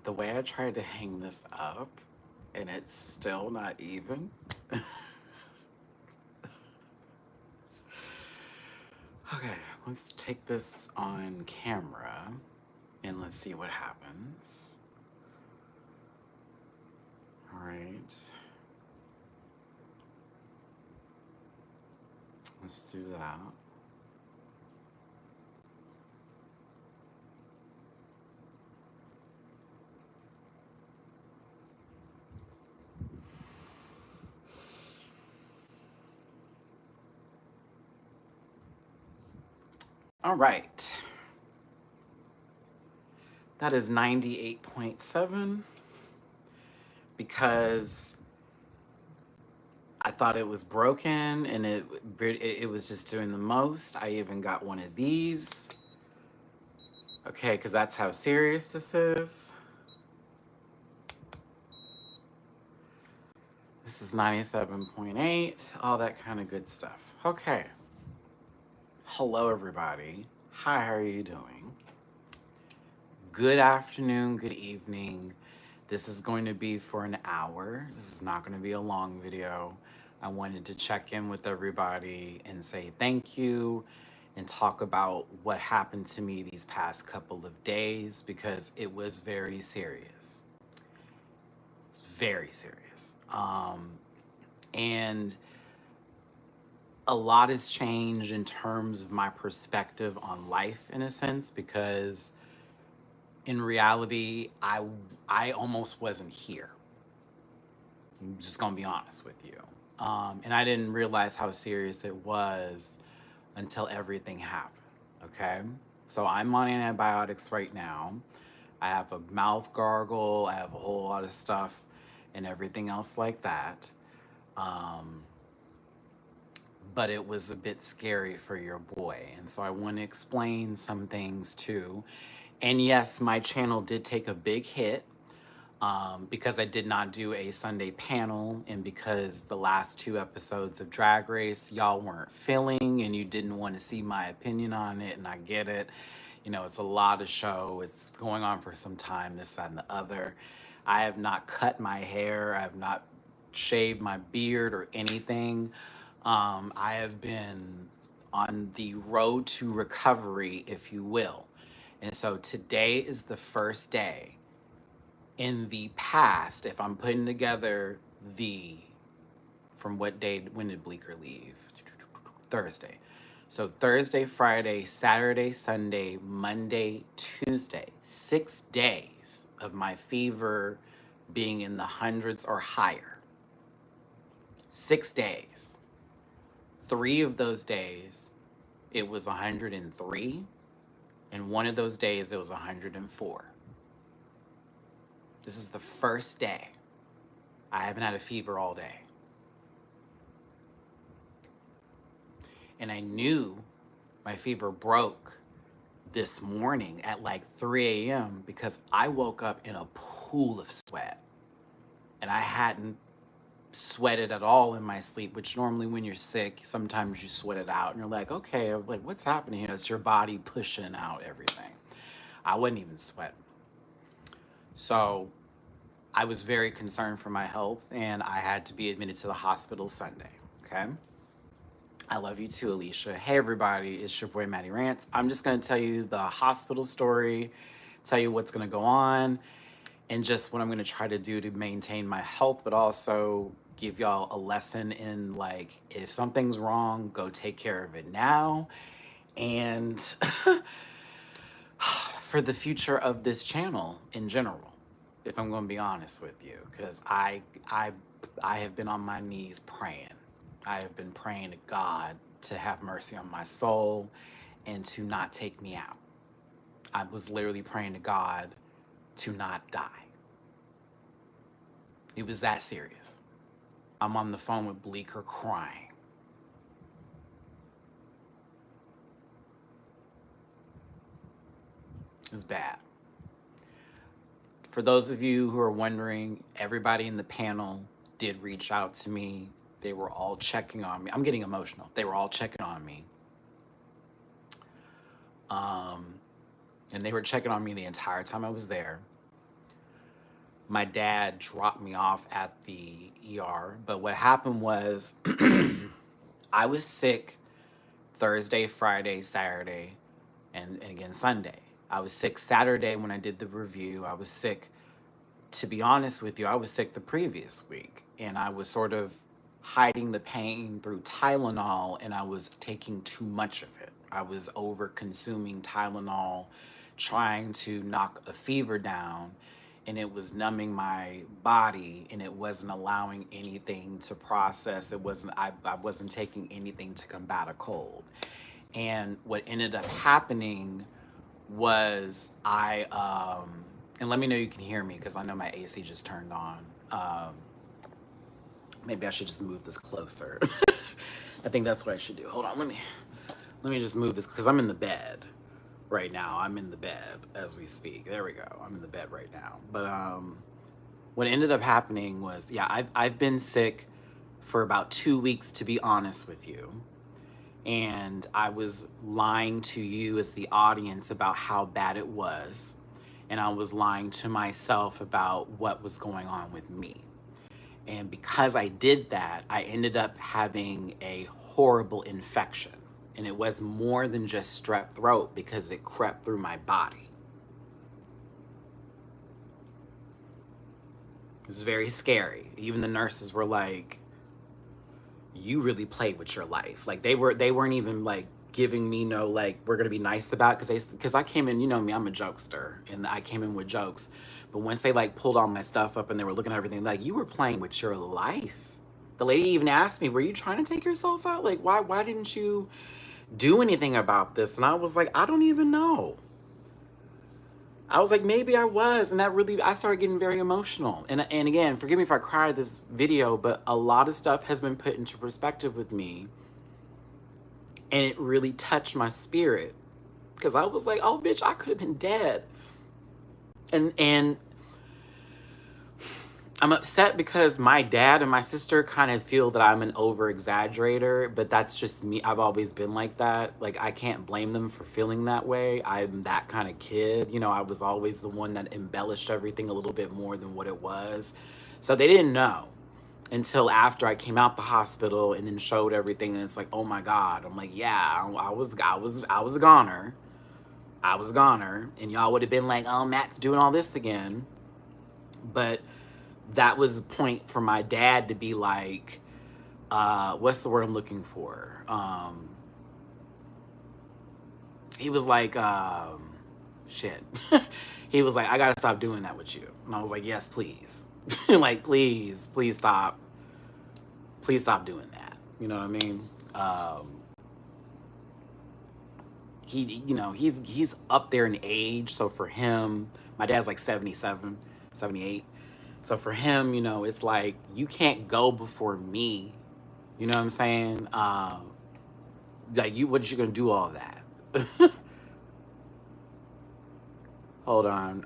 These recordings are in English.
The way I tried to hang this up, and it's still not even. Okay, let's take this on camera and let's see what happens. All right. Let's do that. All right. That is 98.7 because I thought it was broken and it was just doing the most. I even got one of these. Okay, because that's how serious this is. This is 97.8, all that kind of good stuff. Okay. Hello, everybody. Hi, how are you doing? Good afternoon, good evening. This is going to be for an hour. This is not going to be a long video. I wanted to check in with everybody and say thank you and talk about what happened to me these past couple of days because it was very serious. It's very serious. And a lot has changed in terms of my perspective on life in a sense because in reality I almost wasn't here. I'm just gonna be honest with you. And I didn't realize how serious it was until everything happened. Okay, so I'm on antibiotics right now. I have a mouth gargle, I have a whole lot of stuff and everything else like that. But it was a bit scary for your boy. And so I want to explain some things too. And yes, my channel did take a big hit because I did not do a Sunday panel and because the last two episodes of Drag Race, y'all weren't feeling and you didn't want to see my opinion on it. And I get it. You know, it's a lot of show. It's going on for some time, this, that, and the other. I have not cut my hair. I have not shaved my beard or anything. I have been on the road to recovery, if you will. And so today is the first day. In the past, if I'm putting together from what day, when did Bleecker leave? Thursday. So Thursday, Friday, Saturday, Sunday, Monday, Tuesday, 6 days of my fever being in the hundreds or higher. 6 days. 3 of those days, it was 103. And one of those days, it was 104. This is the first day. I haven't had a fever all day. And I knew my fever broke this morning at like 3 a.m. because I woke up in a pool of sweat. And I hadn't sweated at all in my sleep, which normally when you're sick, sometimes you sweat it out and you're like, okay, I'm like, what's happening here? It's your body pushing out everything. I wasn't even sweating. So I was very concerned for my health and I had to be admitted to the hospital Sunday, okay? I love you too, Alicia. Hey everybody, it's your boy Maddie Rants. I'm just gonna tell you the hospital story, tell you what's gonna go on, and just what I'm gonna try to do to maintain my health, but also give y'all a lesson in like, if something's wrong, go take care of it now. And for the future of this channel in general, if I'm gonna be honest with you, because I have been on my knees praying. I have been praying to God to have mercy on my soul and to not take me out. I was literally praying to God to not die. It was that serious. I'm on the phone with Bleecker crying. It was bad. For those of you who are wondering, everybody in the panel did reach out to me. They were all checking on me. I'm getting emotional. They were all checking on me. And they were checking on me the entire time I was there. my dad dropped me off at the ER. But what happened was I was sick Thursday, Friday, Saturday, and again Sunday. I was sick Saturday when I did the review. I was sick, to be honest with you, I was sick the previous week. And I was sort of hiding the pain through Tylenol, and I was taking too much of it. I was over consuming Tylenol, trying to knock a fever down, and it was numbing my body, and it wasn't allowing anything to process. I wasn't taking anything to combat a cold. And what ended up happening was and let me know you can hear me because I know my AC just turned on. Maybe I should just move this closer. I think that's what I should do. Hold on, let me just move this because I'm in the bed right now. I'm in the bed as we speak. There we go. I'm in the bed right now. But what ended up happening was, yeah, I've been sick for about 2 weeks, to be honest with you. And I was lying to you as the audience about how bad it was. And I was lying to myself about what was going on with me. And because I did that, I ended up having a horrible infection. And it was more than just strep throat because it crept through my body. It's very scary. Even the nurses were like, you really played with your life. Like they weren't even like giving me no like we're gonna be nice about it, because I came in, you know me, I'm a jokester, and I came in with jokes. But once they like pulled all my stuff up and they were looking at everything, like, you were playing with your life. The lady even asked me, were you trying to take yourself out? Like, why didn't you do anything about this? And I was like, I don't even know. I was like, maybe I was. And that really, I started getting very emotional. And again, forgive me if I cried this video, but a lot of stuff has been put into perspective with me. And it really touched my spirit. Because I was like, oh, bitch, I could have been dead. And I'm upset because my dad and my sister kind of feel that I'm an over exaggerator, but that's just me. I've always been like that. Like, I can't blame them for feeling that way. I'm that kind of kid. You know, I was always the one that embellished everything a little bit more than what it was. So they didn't know until after I came out the hospital and then showed everything. And it's like, oh my God. I'm like, yeah, I was a goner. I was a goner. And y'all would have been like, oh, Matt's doing all this again. But that was a point for my dad to be like, what's the word I'm looking for? He was like, shit. He was like, I gotta stop doing that with you. And I was like, yes, please. Like, please stop. Please stop doing that. You know what I mean? He's up there in age. So for him, my dad's like 77, 78. So for him, it's like, you can't go before me. You know what I'm saying? Like, what you gonna do all that? Hold on.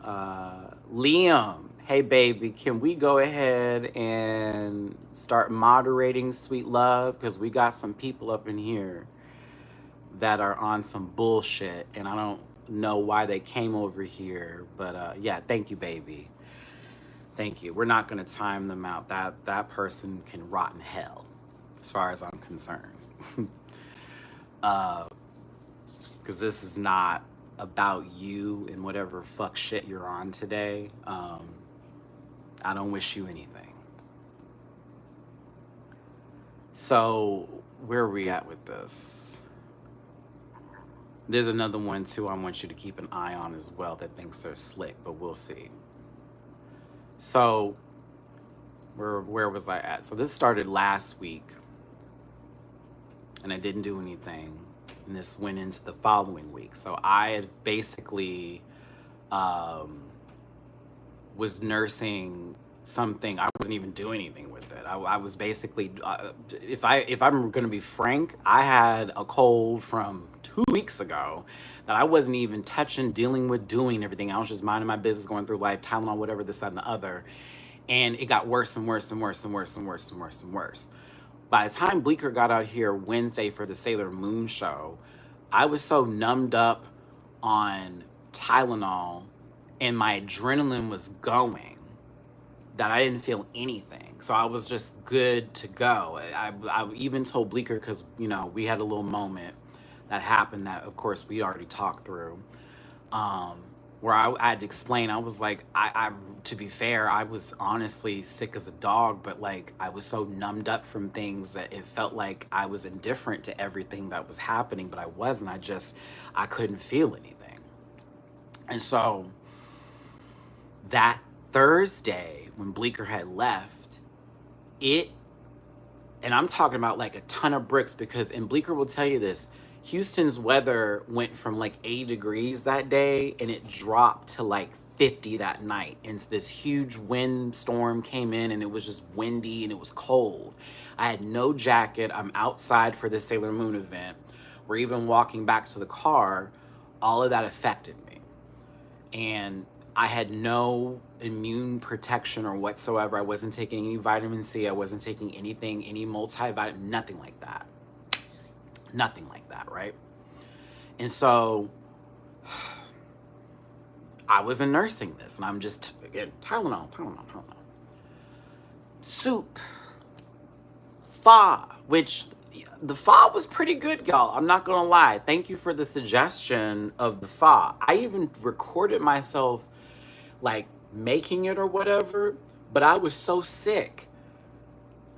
Liam, hey baby, can we go ahead and start moderating Sweet Love? Because we got some people up in here that are on some bullshit, and I don't know why they came over here. But yeah, thank you, baby. Thank you. We're not going to time them out. That person can rot in hell, as far as I'm concerned. Because this is not about you and whatever fuck shit you're on today. I don't wish you anything. So, where are we at with this? There's another one, too, I want you to keep an eye on as well that thinks they're slick, but we'll see. So, where was I at? So this started last week, and I didn't do anything, and this went into the following week. So I had basically was nursing something. I wasn't even doing anything with it. I was basically, if I'm gonna be frank, I had a cold from 2 weeks ago that I wasn't even touching, dealing with, doing everything. I was just minding my business, going through life, Tylenol, whatever, this, that, and the other. And it got worse and worse and worse and worse and worse and worse and worse. By the time Bleecker got out here Wednesday for the Sailor Moon show, I was so numbed up on Tylenol and my adrenaline was going that I didn't feel anything. So I was just good to go. I even told Bleecker, because, you know, we had a little moment that happened that, of course, we already talked through, um, where I had to explain. I was like, to be fair, I was honestly sick as a dog, but like I was so numbed up from things that it felt like I was indifferent to everything that was happening, but I wasn't. I couldn't feel anything. And so that Thursday when Bleecker had left, it, and I'm talking about like a ton of bricks, because, and Bleecker will tell you this, Houston's weather went from like 80 degrees that day and it dropped to like 50 that night. And this huge wind storm came in and it was just windy and it was cold. I had no jacket. I'm outside for the Sailor Moon event. We're even walking back to the car. All of that affected me. And I had no immune protection or whatsoever. I wasn't taking any vitamin C. I wasn't taking anything, any multivitamin, nothing like that. Nothing like that, right? And so I was nursing this, and I'm just, again, Tylenol. Soup. Pho, which the pho was pretty good, y'all. I'm not gonna lie. Thank you for the suggestion of the pho. I even recorded myself like making it or whatever, but I was so sick.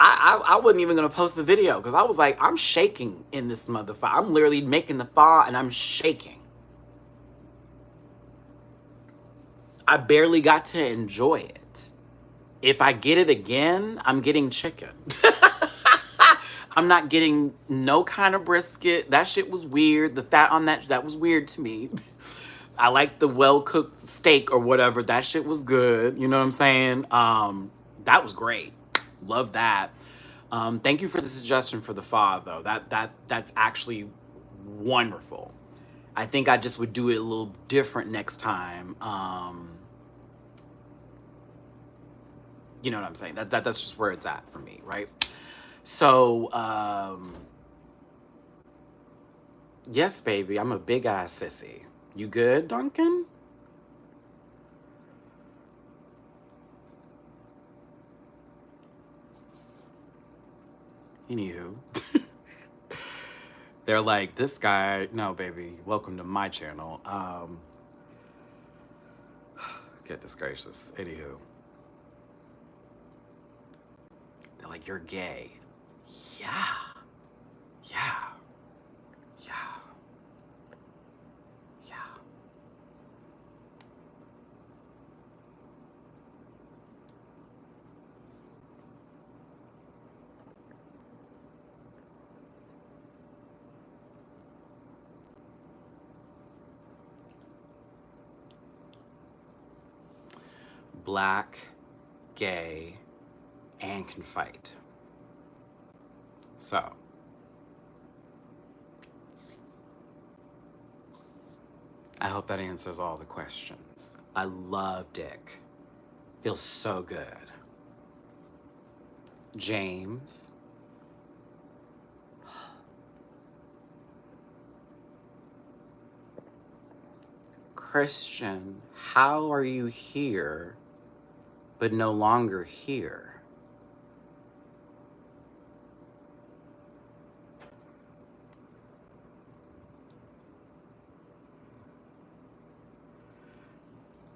I wasn't even gonna post the video because I was like, I'm shaking in this motherfucker. I'm literally making the pho and I'm shaking. I barely got to enjoy it. If I get it again, I'm getting chicken. I'm not getting no kind of brisket. That shit was weird. The fat on that was weird to me. I like the well-cooked steak or whatever. That shit was good. You know what I'm saying? That was great. Love that. Thank you for the suggestion for the pho, though. That's actually wonderful. I think I just would do it a little different next time. You know what I'm saying? That's just where it's at for me, right? So, yes, baby, I'm a big ass sissy. You good, Duncan? Anywho, they're like, this guy, no, baby, welcome to my channel. Goodness gracious. Anywho, they're like, you're gay. Yeah. Yeah. Yeah. Yeah. Black, gay, and can fight. So, I hope that answers all the questions. I love dick. Feels so good. James. Christian, how are you here, but no longer here?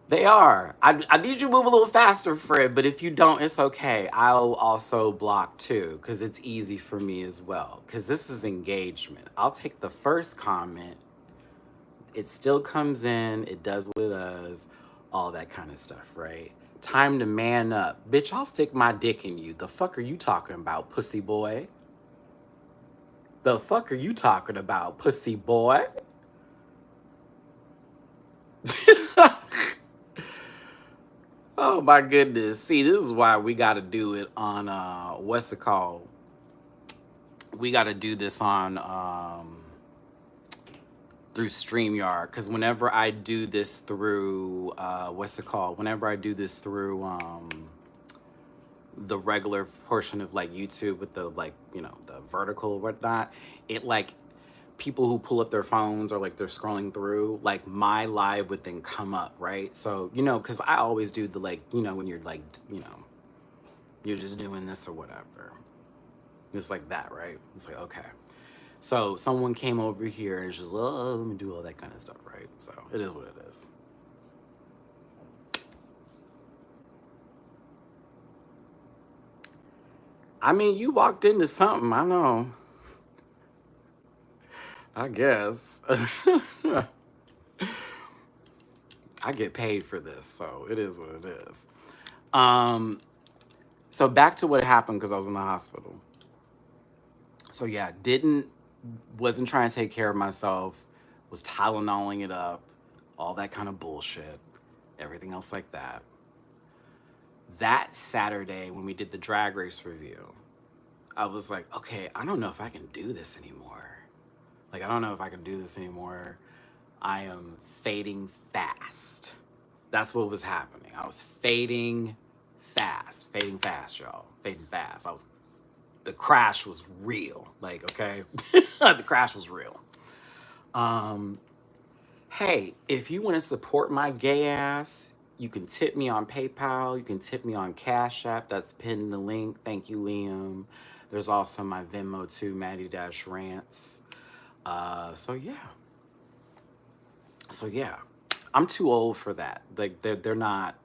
They are. I need you to move a little faster, Fred, but if you don't, it's okay. I'll also block too, because it's easy for me as well, because this is engagement. I'll take the first comment. It still comes in. It does what it does. All that kind of stuff, right? Time to man up. Bitch, I'll stick my dick in you. The fuck are you talking about, pussy boy? The fuck are you talking about, pussy boy? Oh my goodness. See, this is why we got to do it on, what's it called? We got to do this on, through StreamYard. Because whenever I do this through, what's it called? Whenever I do this through, the regular portion of like YouTube with the, like, you know, the vertical or whatnot, it like, people who pull up their phones or like they're scrolling through, like my live would then come up, right? So, you know, because I always do the, like, you know, when you're like, you know, You're just doing this or whatever. It's like that, right? It's like, okay. So someone came over here and just, oh, let me do all that kind of stuff, right? So it is what it is. I mean, you walked into something, I know. I guess. I get paid for this, so it is what it is. Um, so back to what happened because I was in the hospital. So yeah, wasn't trying to take care of myself, was Tylenoling it up, all that kind of bullshit, everything else like that. That Saturday when we did the drag race review, I was like, okay, I don't know if I can do this anymore. Like, I don't know if I can do this anymore. I am fading fast. That's what was happening. I was fading fast, y'all. Fading fast. The crash was real. Like, okay, the crash was real. Hey, if you want to support my gay ass, you can tip me on PayPal. You can tip me on Cash App. That's pinned in the link. Thank you, Liam. There's also my Venmo too, Maddie Dash Rants. So yeah. So yeah. I'm too old for that. Like they're not.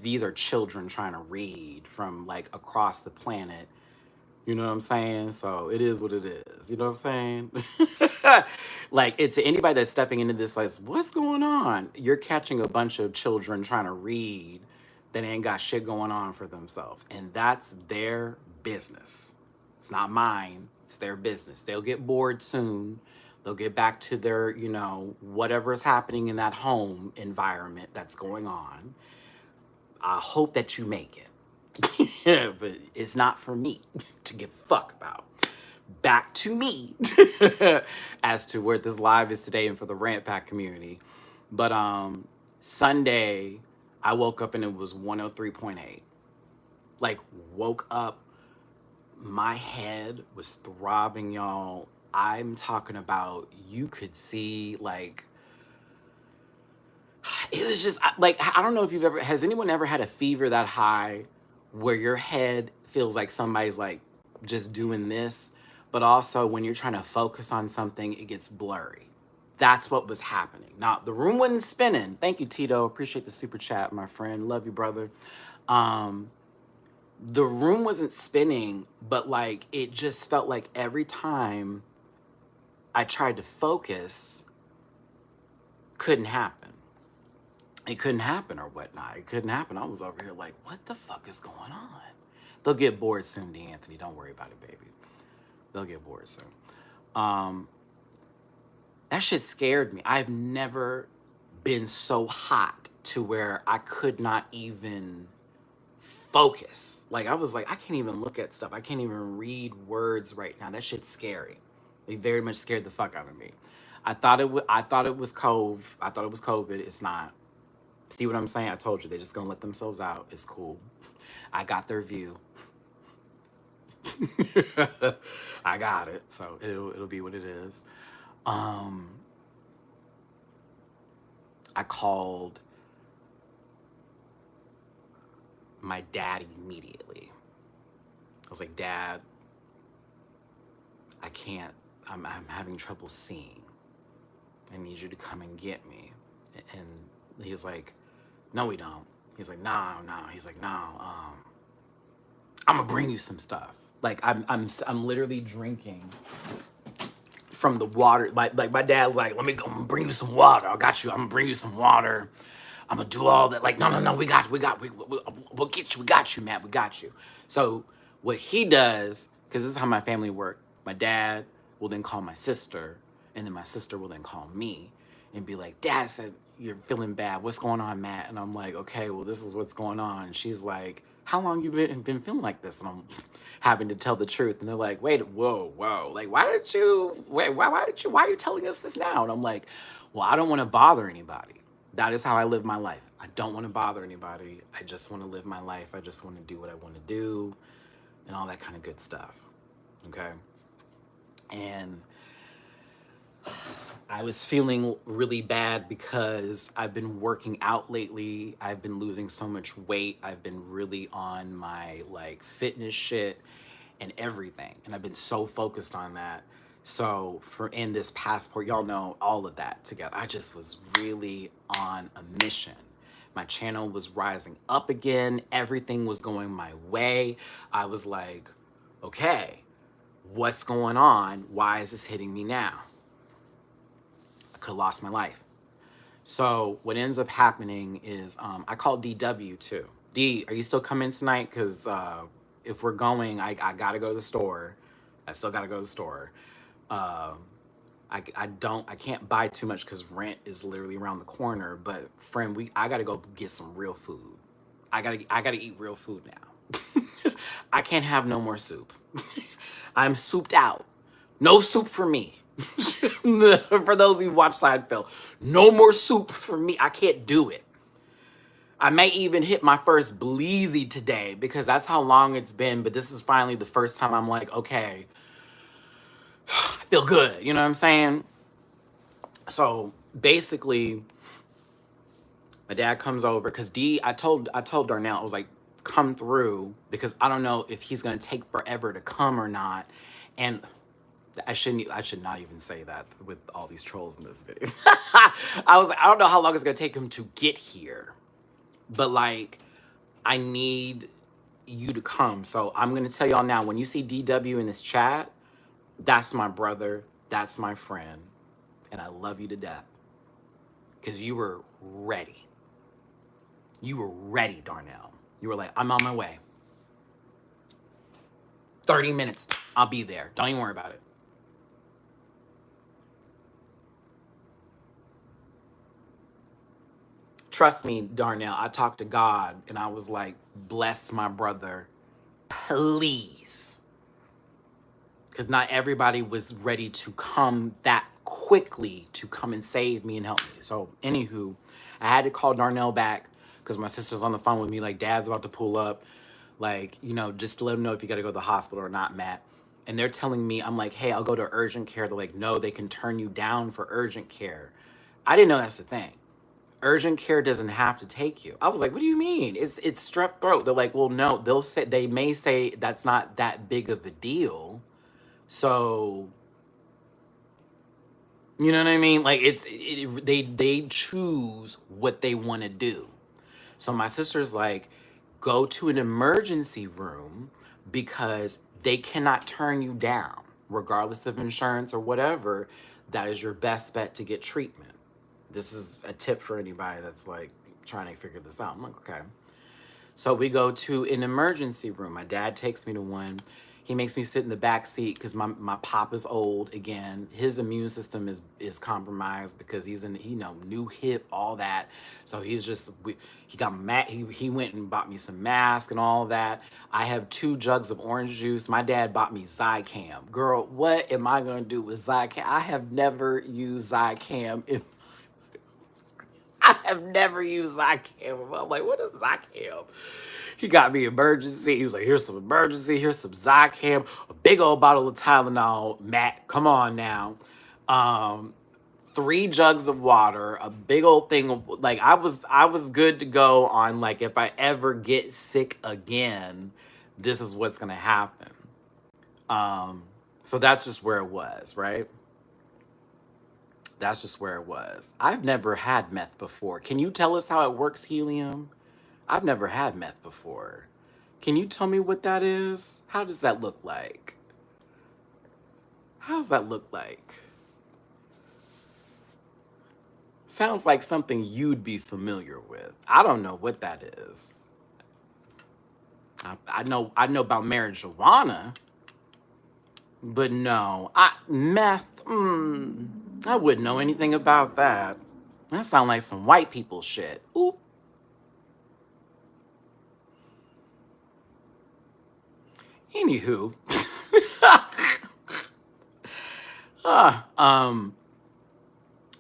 These are children trying to read from like across the planet. You know what I'm saying? So it is what it is. You know what I'm saying? Like, it's anybody that's stepping into this, like, what's going on? You're catching a bunch of children trying to read that ain't got shit going on for themselves. And that's their business. It's not mine. It's their business. They'll get bored soon. They'll get back to their, whatever is happening in that home environment that's going on. I hope that you make it. But it's not for me to give a fuck about. Back to me as to where this live is today and for the Rant Pack community. But Sunday, I woke up and it was 103.8. Like, woke up, my head was throbbing, y'all. I'm talking about, you could see, like, it was just like, I don't know if has anyone ever had a fever that high where your head feels like somebody's like just doing this, but also when you're trying to focus on something, it gets blurry. That's what was happening. Now, the room wasn't spinning. Thank you, Tito. Appreciate the super chat, my friend. Love you, brother. The room wasn't spinning, but like it just felt like every time I tried to focus, couldn't happen. It couldn't happen or whatnot. It couldn't happen. I was over here like, what the fuck is going on? They'll get bored soon, D'Anthony. Don't worry about it, baby. They'll get bored soon. That shit scared me. I've never been so hot to where I could not even focus. Like, I was like, I can't even look at stuff. I can't even read words right now. That shit's scary. It very much scared the fuck out of me. I thought it was COVID. It's not. See what I'm saying? I told you, they're just gonna let themselves out. It's cool. I got their view. I got it. So it'll be what it is. I called my dad immediately. I was like, Dad, I can't, I'm having trouble seeing. I need you to come and get me. And he's like, no, we don't. He's like, no. He's like, no, I'm gonna bring you some stuff. Like, I'm literally drinking from the water. Like my dad was like, let me go bring you some water. I got you. I'm gonna bring you some water. I'm gonna do all that. Like, no, we'll get you. We got you, Matt. We got you. So what he does, because this is how my family works, my dad will then call my sister, and then my sister will then call me and be like, Dad said you're feeling bad. What's going on, Matt? And I'm like, okay, well, this is what's going on. And she's like, how long you been feeling like this? And I'm having to tell the truth. And they're like, whoa. Like, why are you telling us this now? And I'm like, well, I don't want to bother anybody. That is how I live my life. I don't want to bother anybody. I just want to live my life. I just want to do what I want to do and all that kind of good stuff. Okay? And I was feeling really bad because I've been working out lately. I've been losing so much weight. I've been really on my like fitness shit and everything. And I've been so focused on that. So for in this passport, y'all know all of that together. I just was really on a mission. My channel was rising up again. Everything was going my way. I was like, okay, what's going on? Why is this hitting me now? I could have lost my life. So what ends up happening is I called DW too. D, are you still coming tonight? Because if we're going, I got to go to the store. I still got to go to the store. Um, I can't buy too much because rent is literally around the corner. But friend, I got to go get some real food. I gotta eat real food now. I can't have no more soup. I'm souped out. No soup for me. For those who watch Seinfeld, no more soup for me. I can't do it. I may even hit my first bleezy today because that's how long it's been. But this is finally the first time I'm like, okay, I feel good. You know what I'm saying? So basically, my dad comes over because I told Darnell, I was like, come through because I don't know if he's gonna take forever to come or not. And I should not even say that with all these trolls in this video. I was like, I don't know how long it's gonna take him to get here. But like, I need you to come. So I'm gonna tell y'all now, when you see DW in this chat, that's my brother, that's my friend, and I love you to death. Cause you were ready. You were ready, Darnell. You were like, I'm on my way. 30 minutes, I'll be there. Don't even worry about it. Trust me, Darnell, I talked to God and I was like, bless my brother, please. Because not everybody was ready to come that quickly to come and save me and help me. So, anywho, I had to call Darnell back because my sister's on the phone with me, like, Dad's about to pull up. Like, you know, just to let him know if you got to go to the hospital or not, Matt. And they're telling me, I'm like, hey, I'll go to urgent care. They're like, no, they can turn you down for urgent care. I didn't know that's the thing. Urgent care doesn't have to take you. I was like, what do you mean? It's strep throat. They're like, well, no, they may say that's not that big of a deal. So, you know what I mean? Like they choose what they want to do. So my sister's like, go to an emergency room because they cannot turn you down, regardless of insurance or whatever. That is your best bet to get treatment. This is a tip for anybody that's like trying to figure this out. I'm like, okay. So we go to an emergency room. My dad takes me to one. He makes me sit in the back seat because my pop is old again. His immune system is compromised because he's in, you know, new hip, all that. So he's just, he got he went and bought me some mask and all that. I have 2 jugs of orange juice. My dad bought me Zicam. Girl, what am I gonna do with Zicam? I have never used Zicam in I have never used Zicam. I'm like, what is Zicam? He got me emergency. He was like, here's some emergency. Here's some Zicam. A big old bottle of Tylenol. Matt, come on now. 3 jugs of water. A big old thing. Like I was good to go on like if I ever get sick again, this is what's gonna happen. So that's just where it was, right? That's just where it was. I've never had meth before. Can you tell us how it works, Helium? I've never had meth before. Can you tell me what that is? How does that look like? How does that look like? Sounds like something you'd be familiar with. I don't know what that is. I know about marijuana, but no, meth. I wouldn't know anything about that. That sounds like some white people shit. Oop. Anywho, um,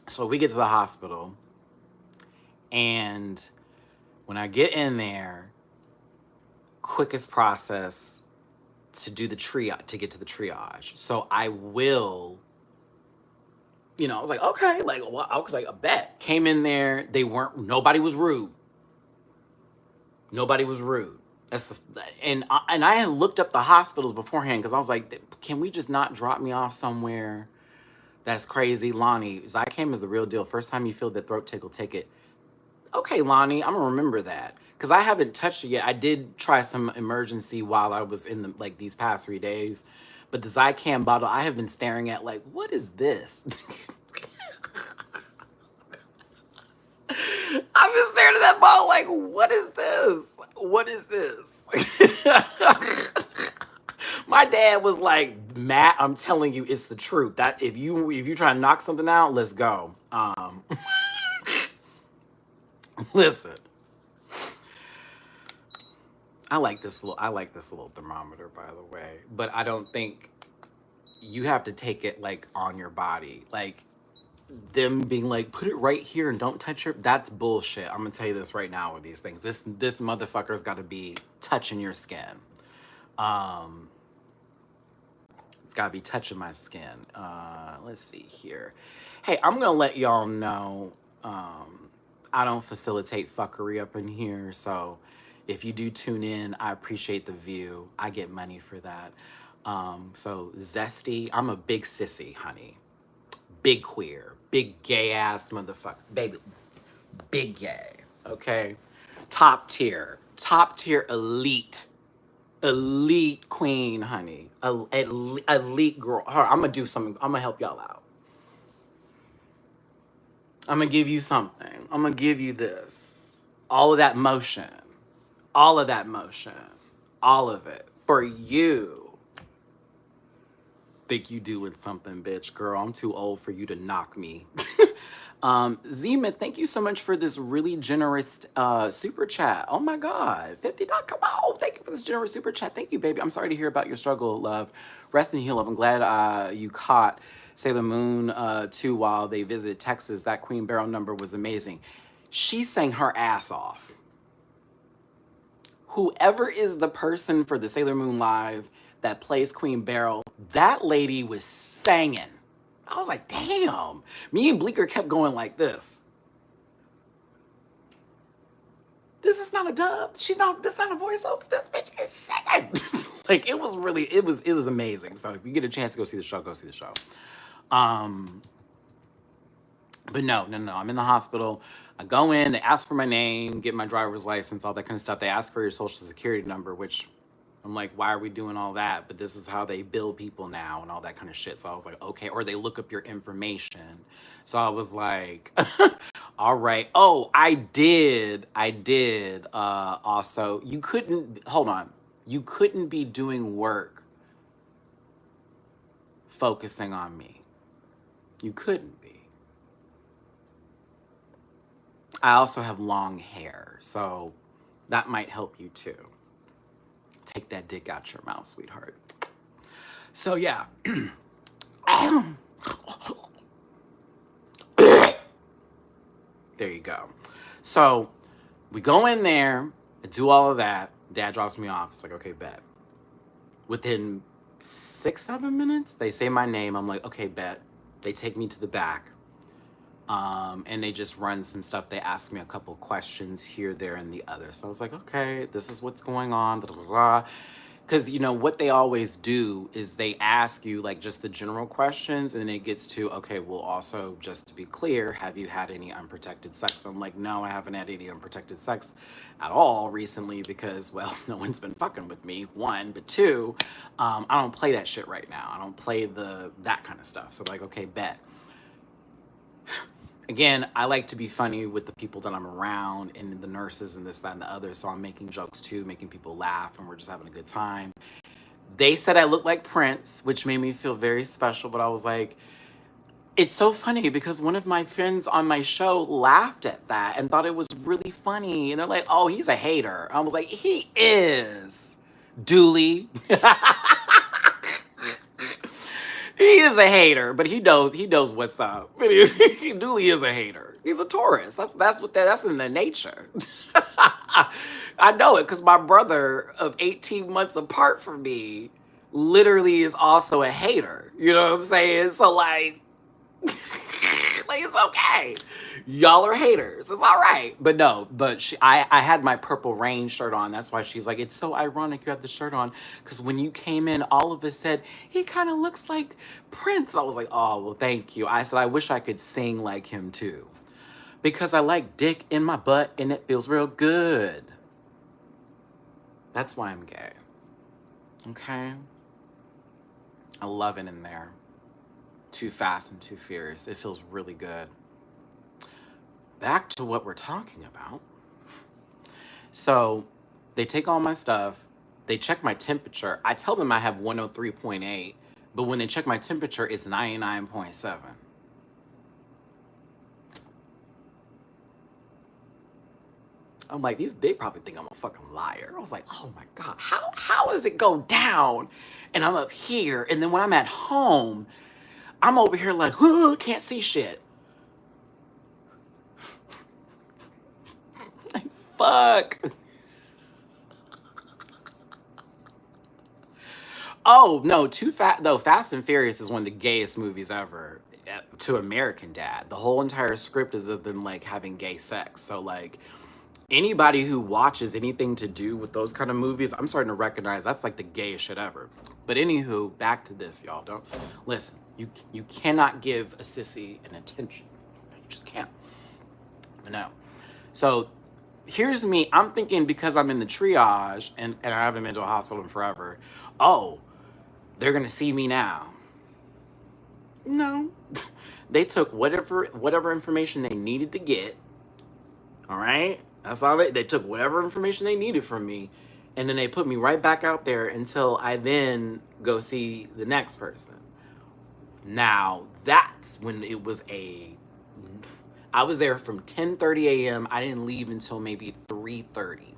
so we get to the hospital, and when I get in there, quickest process to do the triage, to get to the triage. So I will You know, I was like, okay, like, well, I was like, a bet. Came in there, nobody was rude. Nobody was rude. And I had looked up the hospitals beforehand because I was like, can we just not drop me off somewhere that's crazy? Lonnie, Zycam is the real deal. First time you feel the throat tickle, take it. Okay, Lonnie, I'm gonna remember that because I haven't touched it yet. I did try some emergency while I was in the like these past 3 days, but the Zycam bottle I have been staring at like, what is this? I've been staring at that bottle like, what is this? What is this? My dad was like, Matt, I'm telling you, it's the truth. That if you try to knock something out, let's go. Listen, I like this little thermometer, by the way, but I don't think you have to take it like on your body. Like them being like, put it right here and don't touch your, that's bullshit. I'm gonna tell you this right now with these things. This motherfucker's gotta be touching your skin. It's gotta be touching my skin. Let's see here. Hey, I'm gonna let y'all know, I don't facilitate fuckery up in here, so if you do tune in, I appreciate the view. I get money for that. So zesty, I'm a big sissy, honey. Big queer, big gay ass motherfucker, baby, big gay, okay? Top tier, elite queen, honey. Elite girl. I'm gonna do something. I'm gonna help y'all out. I'm gonna give you something. I'm gonna give you this. All of that motion. All of that motion. All of it. For you. Think you doing something, bitch. Girl, I'm too old for you to knock me. Zima, thank you so much for this really generous super chat. Oh my God, $50. Come on, thank you for this generous super chat. Thank you, baby. I'm sorry to hear about your struggle, love. Rest and heal, love. I'm glad you caught Sailor Moon 2 while they visited Texas. That Queen Beryl number was amazing. She sang her ass off. Whoever is the person for the Sailor Moon Live that plays Queen Beryl, that lady was singing. I was like, damn. Me and Bleeker kept going like this. This is not a dub. This is not a voiceover. This bitch is singing. Like it was amazing. So if you get a chance to go see the show, go see the show. But no. I'm in the hospital. I go in, they ask for my name, get my driver's license, all that kind of stuff. They ask for your social security number, which I'm like, why are we doing all that? But this is how they bill people now and all that kind of shit. So I was like, okay. Or they look up your information. So I was like, all right. Oh, I did. Also, hold on. You couldn't be doing work focusing on me. You couldn't be. I also have long hair, so that might help you too. Take that dick out your mouth, sweetheart. So yeah. There you go. So we go in there, do all of that. Dad drops me off. It's like, okay, bet. Within 6-7 minutes, they say my name. I'm like, okay, bet. They take me to the back. And they just run some stuff. They ask me a couple questions here, there, and the other. So I was like, okay, this is what's going on. Because, you know, what they always do is they ask you, like, just the general questions, and it gets to, okay, well, also, just to be clear, have you had any unprotected sex? So I'm like, no, I haven't had any unprotected sex at all recently because, well, no one's been fucking with me, one. But two, I don't play that shit right now. I don't play that kind of stuff. So, like, okay, bet. Again, I like to be funny with the people that I'm around and the nurses and this, that, and the other. So I'm making jokes too, making people laugh, and we're just having a good time. They said I look like Prince, which made me feel very special. But I was like, it's so funny because one of my friends on my show laughed at that and thought it was really funny. And they're like, oh, he's a hater. I was like, he is. Dooley. He is a hater, but he knows what's up. But he Dooley is a hater. He's a Taurus. That's in their nature. I know it because my brother of 18 months apart from me literally is also a hater. You know what I'm saying? So like Like, it's okay. Y'all are haters. It's all right. But no, but I had my Purple Rain shirt on. That's why she's like, it's so ironic you have the shirt on. Because when you came in, all of us said, he kind of looks like Prince. I was like, oh, well, thank you. I said, I wish I could sing like him too. Because I like dick in my butt and it feels real good. That's why I'm gay. Okay? I love it in there. Too Fast and Too Furious. It feels really good. Back to what we're talking about. So they take all my stuff. They check my temperature. I tell them I have 103.8, but when they check my temperature, it's 99.7. I'm like, they probably think I'm a fucking liar. I was like, oh my God, how does it go down? And I'm up here, and then when I'm at home, I'm over here like, can't see shit. Like, fuck. Oh, no, Fast and Furious is one of the gayest movies ever to American Dad. The whole entire script is of them, like, having gay sex. So, like, anybody who watches anything to do with those kind of movies, I'm starting to recognize that's, like, the gayest shit ever. But anywho, back to this, y'all. Don't listen. You cannot give a sissy an attention. You just can't. No. So here's me. I'm thinking because I'm in the triage and I haven't been to a hospital in forever. Oh, they're gonna see me now. No. They took whatever information they needed to get. All right? That's all they took whatever information they needed from me, and then they put me right back out there until I then go see the next person. Now, that's when it was I was there from 10:30 a.m. I didn't leave until maybe 3:30.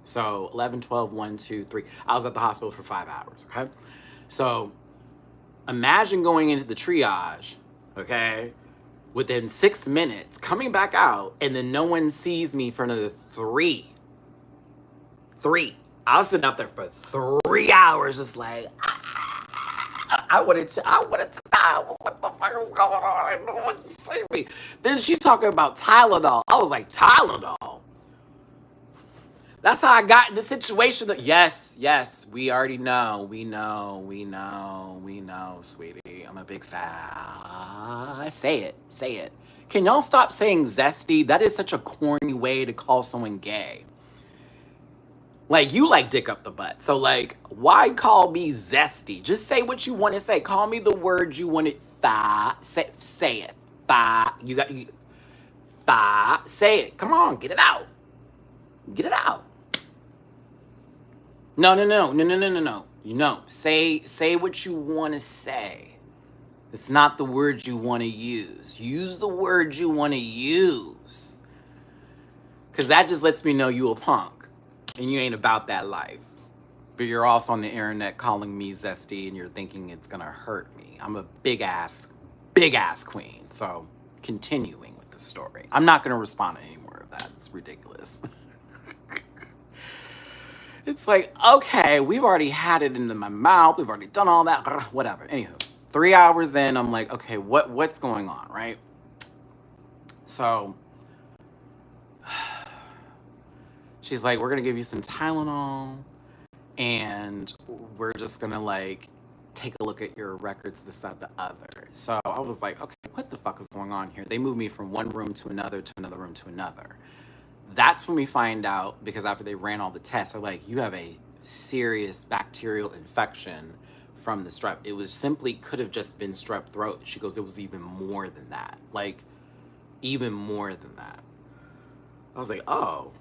So 11, 12, 1, 2, 3. I was at the hospital for 5 hours, okay? So imagine going into the triage, okay, within 6 minutes, coming back out, and then no one sees me for another 3. I was sitting up there for 3 hours, just like, I wanted to die. I was like, what the fuck is going on? I don't know what you say to me. Then she's talking about Tylenol. I was like, Tylenol? That's how I got in the situation. Yes, we already know. We know, sweetie. I'm a big fan. Say it. Can y'all stop saying zesty? That is such a corny way to call someone gay. Like, you like dick up the butt. So, like, why call me zesty? Just say what you want to say. Call me the words you want it. Say it. Say it. Come on, get it out. Get it out. No. No. Say what you want to say. It's not the words you want to use. Use the words you want to use. Because that just lets me know you a punk. And you ain't about that life. But you're also on the internet calling me zesty and you're thinking it's going to hurt me. I'm a big ass queen. So, continuing with the story. I'm not going to respond to any more of that. It's ridiculous. It's like, okay, we've already had it into my mouth. We've already done all that. Whatever. Anywho, 3 hours in, I'm like, okay, what's going on, right? So she's like, we're going to give you some Tylenol and we're just going to, like, take a look at your records, this, that, the other. So I was like, okay, what the fuck is going on here? They moved me from one room to another room to another. That's when we find out, because after they ran all the tests, they're like, you have a serious bacterial infection from the strep. It was simply could have just been strep throat. She goes, it was even more than that. Like, even more than that. I was like, oh.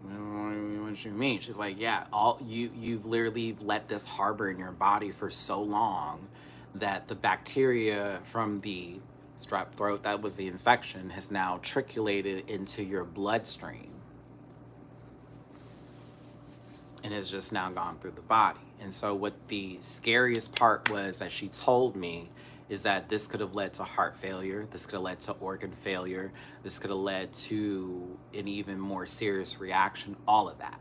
What you mean? She's like, yeah, you've literally let this harbor in your body for so long that the bacteria from the strep throat, that was the infection, has now trickulated into your bloodstream and has just now gone through the body. And so what the scariest part was that she told me is that this could have led to heart failure, this could have led to organ failure, this could have led to an even more serious reaction, all of that.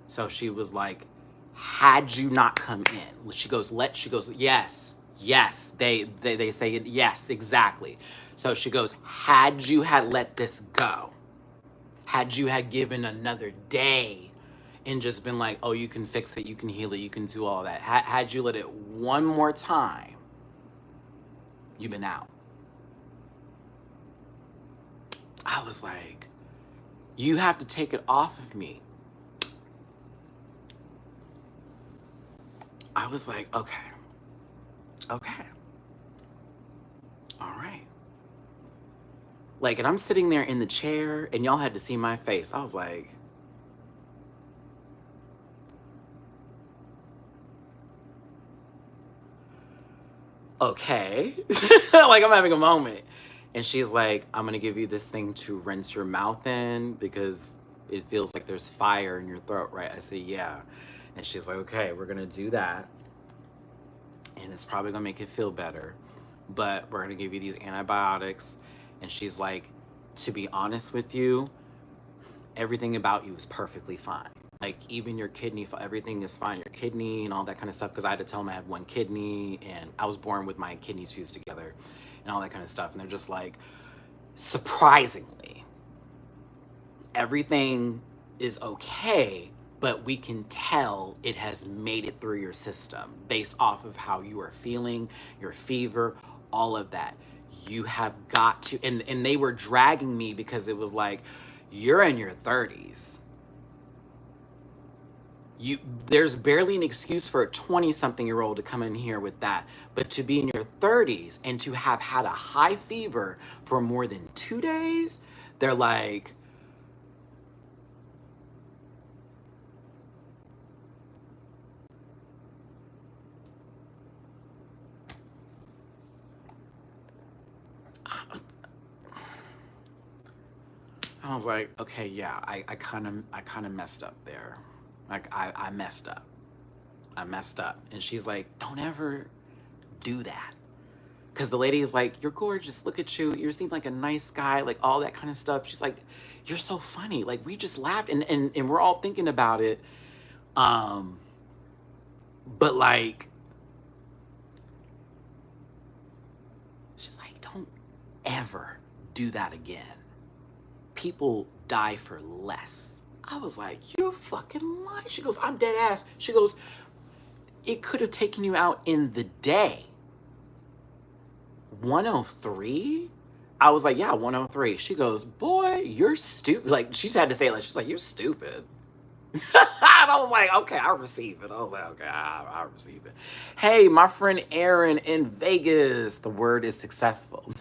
So she was like, had you not come in, she goes, yes, Yes, they say it. Yes, exactly. So she goes, had you had let this go, had you had given another day and just been like, oh, you can fix it, you can heal it, you can do all that. Had you let it one more time, you've been out. I was like, you have to take it off of me. I was like, okay, okay, all right. Like, and I'm sitting there in the chair, and y'all had to see my face. I was like, okay. Like, I'm having a moment. And she's like, I'm gonna give you this thing to rinse your mouth in because it feels like there's fire in your throat, right? I said, yeah. And she's like, okay, we're gonna do that. And it's probably gonna make it feel better. But we're gonna give you these antibiotics. And she's like, to be honest with you, everything about you is perfectly fine. Like, even your kidney, everything is fine. Your kidney and all that kind of stuff. Because I had to tell them I had one kidney, and I was born with my kidneys fused together, and all that kind of stuff. And they're just like, surprisingly, everything is okay, but we can tell it has made it through your system based off of how you are feeling, your fever, all of that. You have got to, and they were dragging me because it was like, you're in your 30s. There's barely an excuse for a 20-something-year-old to come in here with that. But to be in your 30s and to have had a high fever for more than 2 days, they're like, I was like, okay, yeah, I kind of messed up there. Like, I messed up. I messed up. And she's like, don't ever do that. Because the lady is like, you're gorgeous. Look at you. You seem like a nice guy. Like, all that kind of stuff. She's like, you're so funny. Like, we just laughed. And we're all thinking about it. But, like, she's like, don't ever do that again. People die for less. I was like, you're fucking lying. She goes, I'm dead ass. She goes, it could have taken you out in the day. 103? I was like, yeah, 103. She goes, boy, you're stupid. Like, she's had to say it, like, she's like, you're stupid. And I was like, okay, I receive it. I was like, okay, I receive it. Hey, my friend Aaron in Vegas. The word is successful.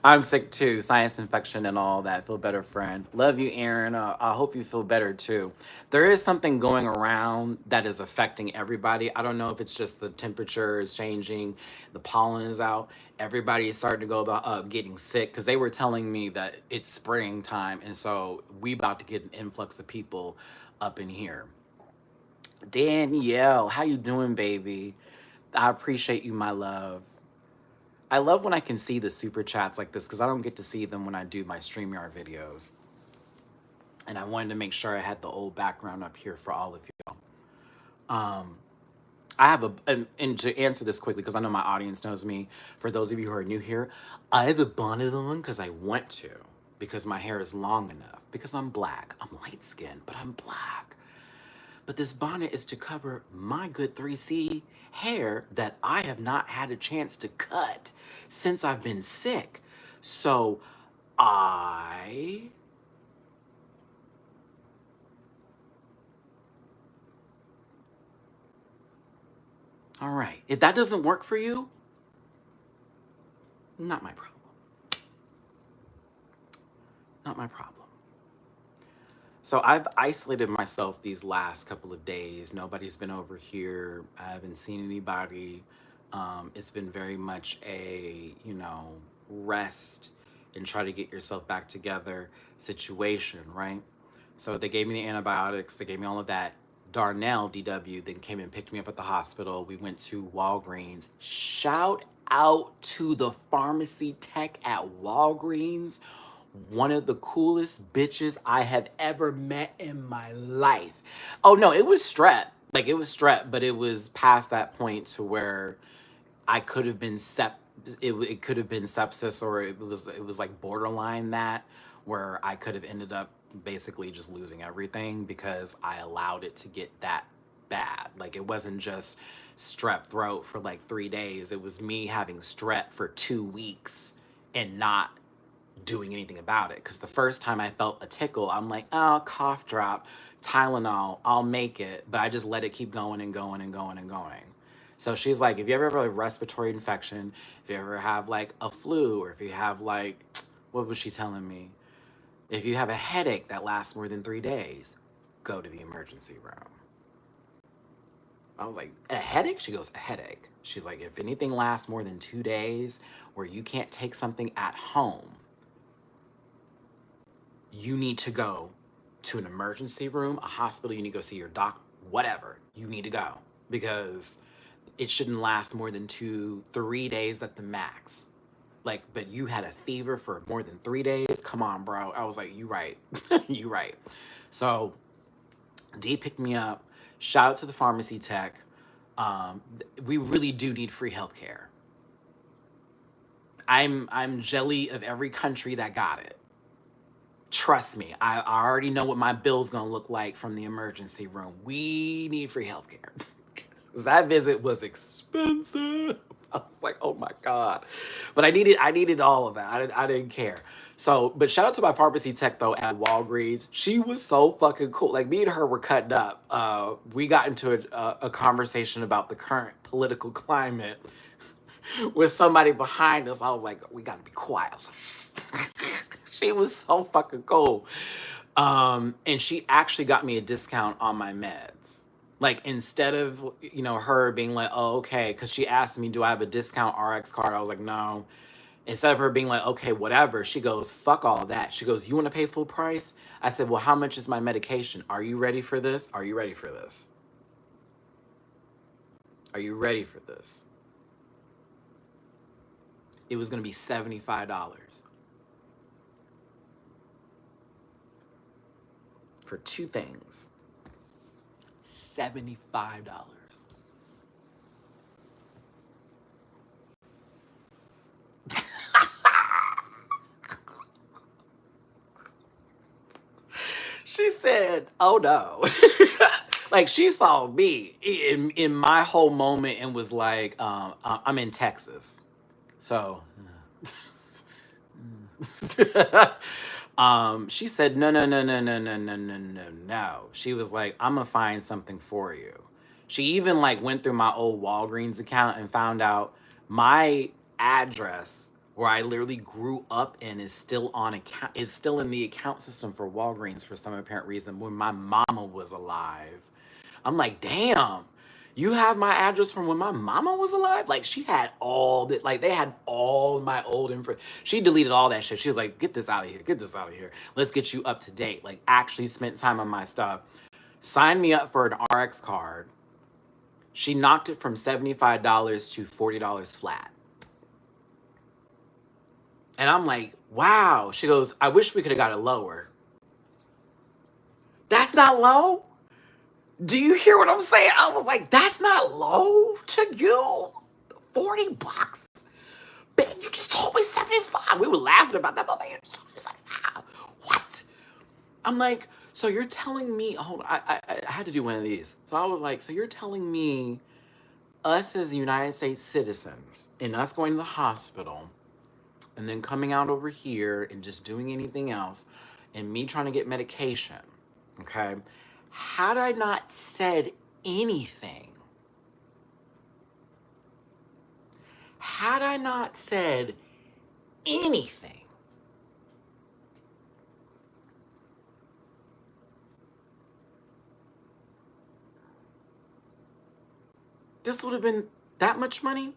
I'm sick too. Sinus infection and all that. Feel better, friend. Love you, Aaron. I hope you feel better too. There is something going around that is affecting everybody. I don't know if it's just the temperature is changing, the pollen is out. Everybody is starting to go getting sick because they were telling me that it's springtime, and so we about to get an influx of people up in here. Danielle, how you doing, baby? I appreciate you, my love. I love when I can see the super chats like this because I don't get to see them when I do my StreamYard videos. And I wanted to make sure I had the old background up here for all of y'all. I have and to answer this quickly, because I know my audience knows me, for those of you who are new here, I have a bonnet on because I want to, because my hair is long enough, because I'm black. I'm light skinned, but I'm black. But this bonnet is to cover my good 3C hair that I have not had a chance to cut since I've been sick. So I all right. If that doesn't work for you, not my problem. Not my problem. So I've isolated myself these last couple of days. Nobody's been over here. I haven't seen anybody. It's been very much a, rest and try to get yourself back together situation, right? So they gave me the antibiotics. They gave me all of that. Darnell, DW, then came and picked me up at the hospital. We went to Walgreens. Shout out to the pharmacy tech at Walgreens. One of the coolest bitches I have ever met in my life. Oh no, it was strep. Like it was strep, but it was past that point to where I could have been it could have been sepsis, or it was like borderline that, where I could have ended up basically just losing everything because I allowed it to get that bad. Like it wasn't just strep throat for like 3 days. It was me having strep for 2 weeks and not doing anything about it. Because the first time I felt a tickle, I'm like, oh, cough drop, Tylenol, I'll make it. But I just let it keep going and going and going and going. So she's like, if you ever have a respiratory infection, if you ever have like a flu, or if you have like, what was she telling me? If you have a headache that lasts more than 3 days, go to the emergency room. I was like, a headache? She goes, a headache. She's like, if anything lasts more than 2 days where you can't take something at home, you need to go to an emergency room, a hospital, you need to go see your doc, whatever. You need to go because it shouldn't last more than 2, 3 days at the max. Like, but you had a fever for more than 3 days? Come on, bro. I was like, you right. You right. So D picked me up. Shout out to the pharmacy tech. We really do need free healthcare. I'm jelly of every country that got it. Trust me, I already know what my bill's gonna look like from the emergency room. We need free healthcare. That visit was expensive. I was like, oh my God. But I needed all of that. I didn't care. So, but shout out to my pharmacy tech though at Walgreens. She was so fucking cool. Like me and her were cutting up. We got into a conversation about the current political climate with somebody behind us. I was like, we gotta be quiet. I was like, she was so fucking cool. And she actually got me a discount on my meds. Like instead of, her being like, oh, okay, because she asked me, do I have a discount RX card? I was like, no. Instead of her being like, okay, whatever, she goes, fuck all that. She goes, you want to pay full price? I said, well, how much is my medication? Are you ready for this? Are you ready for this? Are you ready for this? It was going to be $75 for two things. $75. She said, oh no. Like she saw me in my whole moment and was like, I'm in Texas. So she said, no, no, no, no, no, no, no, no, no, no. She was like, I'm gonna find something for you. She even like went through my old Walgreens account and found out my address where I literally grew up in is still in the account system for Walgreens for some apparent reason when my mama was alive. I'm like, damn, you have my address from when my mama was alive? Like she had all that, like they had all my old info. She deleted all that shit. She was like, get this out of here, get this out of here. Let's get you up to date. Like actually spent time on my stuff. Signed me up for an RX card. She knocked it from $75 to $40 flat. And I'm like, wow. She goes, I wish we could have got it lower. That's not low? Do you hear what I'm saying? I was like, that's not low to you? $40? Man, you just told me 75. We were laughing about that, but like, what? I'm like, so you're telling me, hold on, I had to do one of these. So I was like, so you're telling me us as United States citizens and us going to the hospital and then coming out over here and just doing anything else and me trying to get medication, okay? Had I not said anything, had I not said anything, this would have been that much money?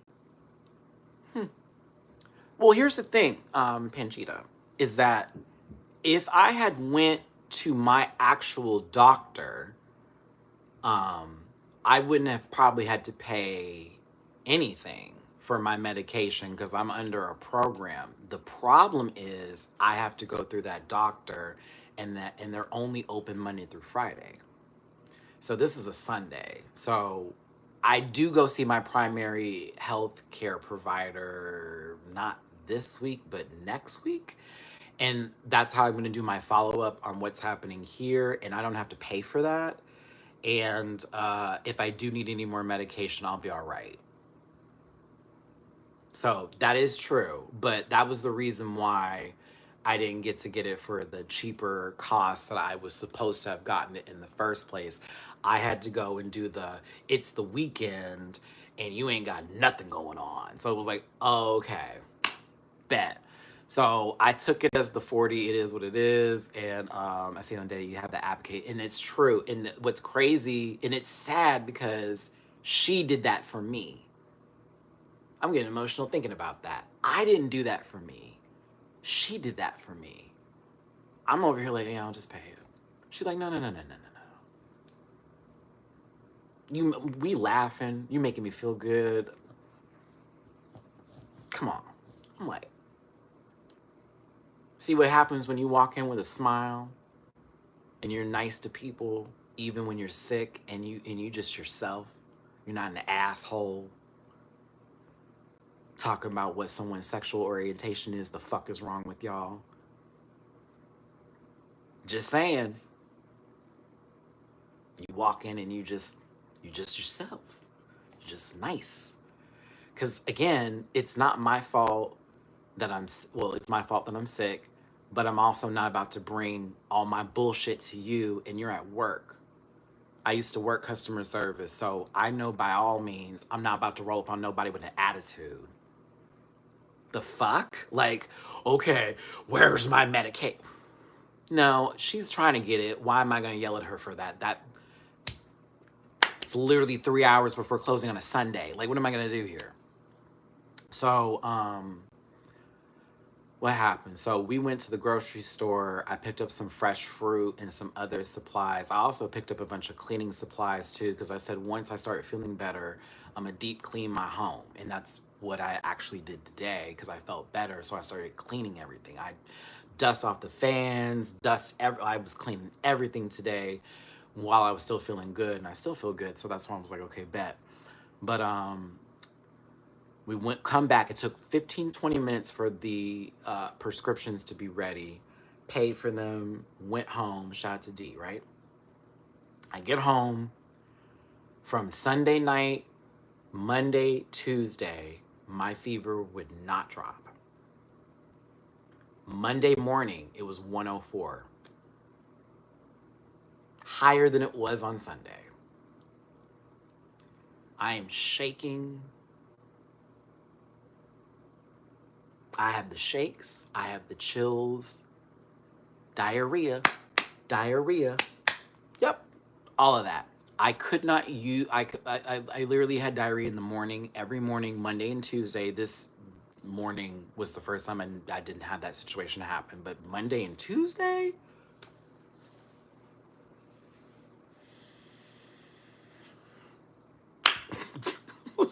Well, here's the thing, Panchita, is that if I had went to my actual doctor, I wouldn't have probably had to pay anything for my medication because I'm under a program. The problem is I have to go through that doctor and they're only open Monday through Friday. So this is a Sunday. So I do go see my primary health care provider, not this week, but next week. And that's how I'm going to do my follow up on what's happening here. And I don't have to pay for that. And if I do need any more medication, I'll be all right. So that is true. But that was the reason why I didn't get it for the cheaper cost that I was supposed to have gotten it in the first place. I had to go and do it's the weekend and you ain't got nothing going on. So it was like, oh, okay, bet. So I took it as the 40. It is what it is. And I see on the day you have to advocate. And it's true. And what's crazy, and it's sad because she did that for me. I'm getting emotional thinking about that. I didn't do that for me. She did that for me. I'm over here like, yeah, I'll just pay it. She's like, no, no, no, no, no, no, no. We laughing. You making me feel good. Come on. I'm like, see what happens when you walk in with a smile and you're nice to people, even when you're sick and you just yourself. You're not an asshole talking about what someone's sexual orientation is. The fuck is wrong with y'all? Just saying. You walk in and you just yourself. You're just nice. Because again, it's not my fault that it's my fault that I'm sick, but I'm also not about to bring all my bullshit to you and you're at work. I used to work customer service, so I know by all means, I'm not about to roll up on nobody with an attitude. The fuck? Like, okay, where's my Medicaid? No, she's trying to get it. Why am I going to yell at her for that? It's literally 3 hours before closing on a Sunday. Like, what am I going to do here? So, what happened? So we went to the grocery store. I picked up some fresh fruit and some other supplies. I also picked up a bunch of cleaning supplies too, because I said once I start feeling better, I'm gonna deep clean my home. And that's what I actually did today because I felt better. So I started cleaning everything. I dust off the fans, I was cleaning everything today while I was still feeling good, and I still feel good. So that's why I was like, okay, bet. But we come back. It took 15-20 minutes for the prescriptions to be ready. Paid for them, went home. Shout out to D, right? I get home from Sunday night, Monday, Tuesday, my fever would not drop. Monday morning, it was 104. Higher than it was on Sunday. I am shaking. I have the shakes. I have the chills. Diarrhea. Yep. All of that. I could not use, I literally had diarrhea in the morning, every morning, Monday and Tuesday. This morning was the first time I didn't have that situation happen. But Monday and Tuesday,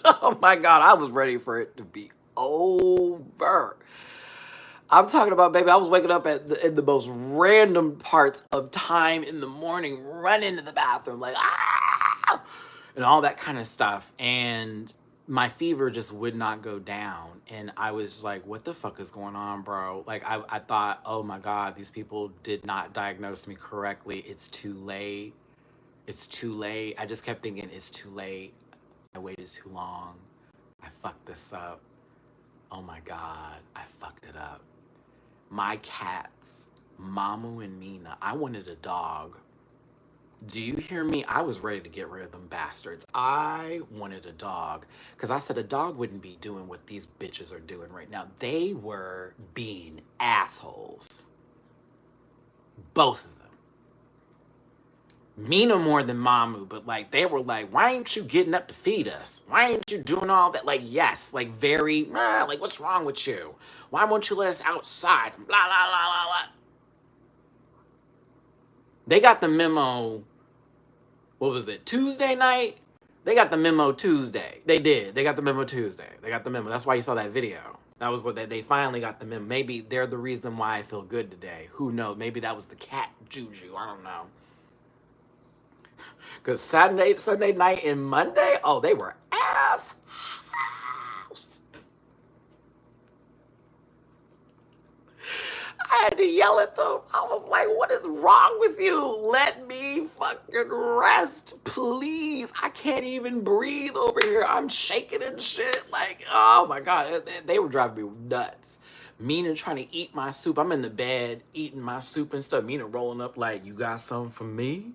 oh my God, I was ready for it to be over. I'm talking about, baby, I was waking up in the most random parts of time in the morning, running to the bathroom, like, ah, and all that kind of stuff. And my fever just would not go down. And I was like, what the fuck is going on, bro? Like, I thought, oh my God, these people did not diagnose me correctly. It's too late. It's too late. I just kept thinking, it's too late. I waited too long. I fucked this up. Oh my God, I fucked it up. My cats, Mamu and Mina, I wanted a dog. Do you hear me? I was ready to get rid of them bastards. I wanted a dog because I said a dog wouldn't be doing what these bitches are doing right now. They were being assholes. Both of them. Mina more than Mamu, but like they were like, why ain't you getting up to feed us? Why ain't you doing all that? Like, yes, like very, like what's wrong with you? Why won't you let us outside? Blah, blah, blah, blah, blah. They got the memo, what was it, Tuesday night? They got the memo Tuesday. They did. They got the memo Tuesday. They got the memo. That's why you saw that video. That was that they finally got the memo. Maybe they're the reason why I feel good today. Who knows? Maybe that was the cat juju. I don't know. Because Sunday night and Monday, oh, they were ass. I had to yell at them. I was like, what is wrong with you? Let me fucking rest, please. I can't even breathe over here. I'm shaking and shit. Like, oh my God. They were driving me nuts. Mina trying to eat my soup. I'm in the bed eating my soup and stuff. Mina rolling up like, you got something for me?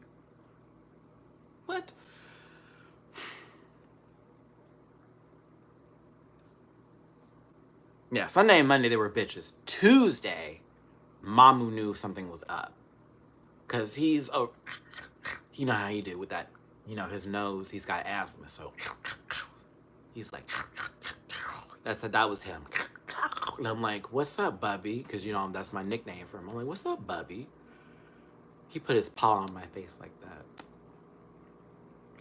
What? Yeah, Sunday and Monday, they were bitches. Tuesday, Mamu knew something was up. Because he's, you know how he did with that, you know, his nose, he's got asthma, so he's like, that was him. And I'm like, what's up, Bubby? Because, you know, that's my nickname for him. I'm like, what's up, Bubby? He put his paw on my face like that.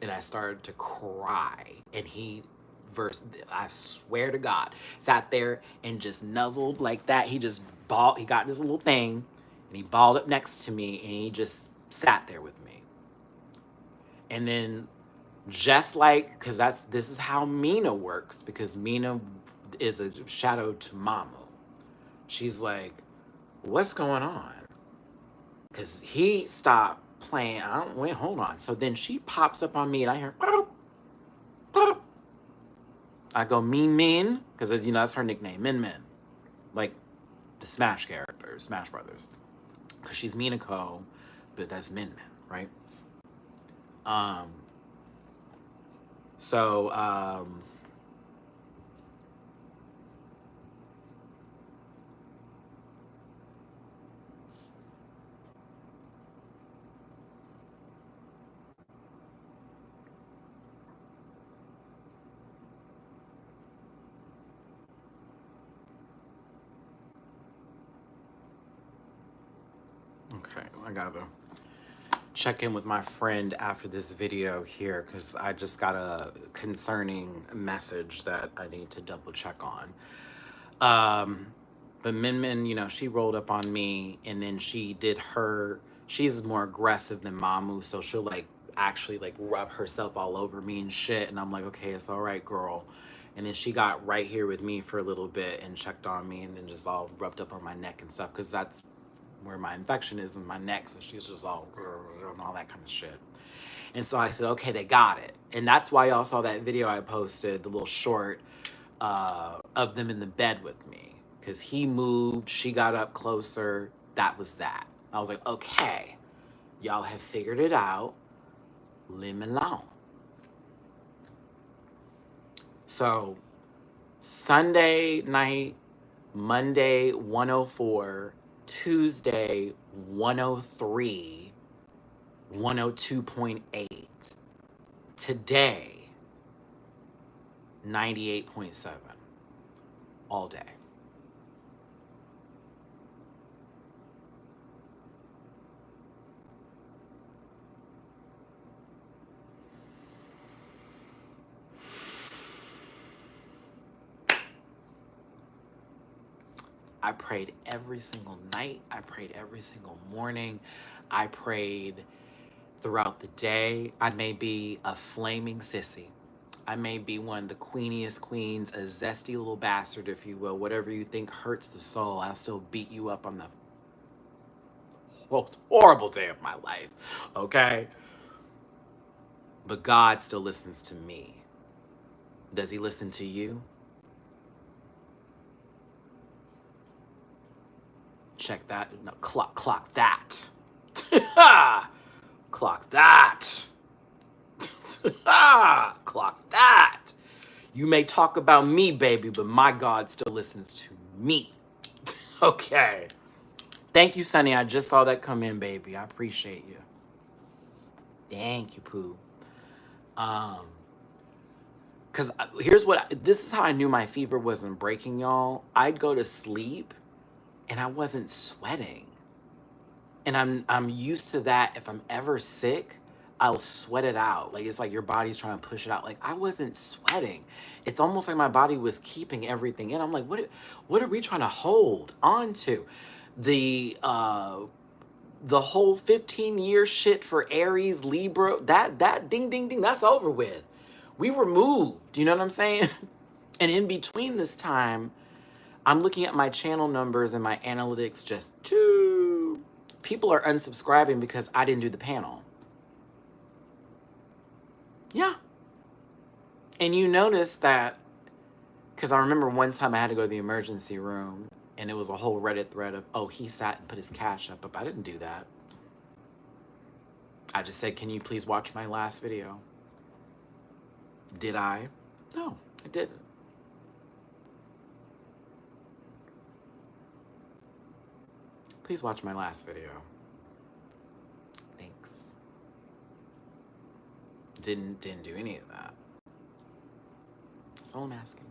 And I started to cry. And I swear to God, sat there and just nuzzled like that. He just balled, he got this little thing, and he balled up next to me, and he just sat there with me. And then just like, because this is how Mina works, because Mina is a shadow to Mamu. She's like, what's going on? Because he stopped playing. Wait, hold on. So then she pops up on me and I hear, I go, Min, because, you know, that's her nickname, Min. Like the Smash character, Smash Brothers. Because she's Minako, but that's Min, right? So, okay, I gotta check in with my friend after this video here because I just got a concerning message that I need to double check on. But Min, you know, she rolled up on me and then she's more aggressive than Mamu, so she'll like actually like rub herself all over me and shit. And I'm like, okay, it's all right, girl. And then she got right here with me for a little bit and checked on me and then just all rubbed up on my neck and stuff because that's where my infection is in my neck. So she's just all and all that kind of shit. And so I said, okay, they got it. And that's why y'all saw that video I posted, the little short of them in the bed with me. Because he moved, she got up closer. That was that. I was like, okay, y'all have figured it out. Leave me alone. So Sunday night, Monday 104, Tuesday 103, 102.8. Today 98.7 all day. I prayed every single night. I prayed every single morning. I prayed throughout the day. I may be a flaming sissy. I may be one of the queeniest queens, a zesty little bastard, if you will. Whatever you think hurts the soul, I'll still beat you up on the most horrible day of my life, okay? But God still listens to me. Does he listen to you? Check that. No, clock that. Clock that. Clock that. You may talk about me, baby, but my God still listens to me. Okay. Thank you, Sunny. I just saw that come in, baby. I appreciate you. Thank you, Pooh. Cause this is how I knew my fever wasn't breaking, y'all. I'd go to sleep and I wasn't sweating. And I'm used to that. If I'm ever sick, I'll sweat it out. Like, it's like your body's trying to push it out. Like, I wasn't sweating. It's almost like my body was keeping everything in. I'm like, what are we trying to hold on to? The the whole 15-year shit for Aries, Libra, that ding ding ding, that's over with. We were moved, you know what I'm saying? And in between this time, I'm looking at my channel numbers and my analytics just people are unsubscribing because I didn't do the panel. Yeah. And you notice that, because I remember one time I had to go to the emergency room and it was a whole Reddit thread of, oh, he sat and put his cash up, but I didn't do that. I just said, can you please watch my last video? Did I? No, I didn't. Please watch my last video. Thanks. Didn't do any of that. That's all I'm asking.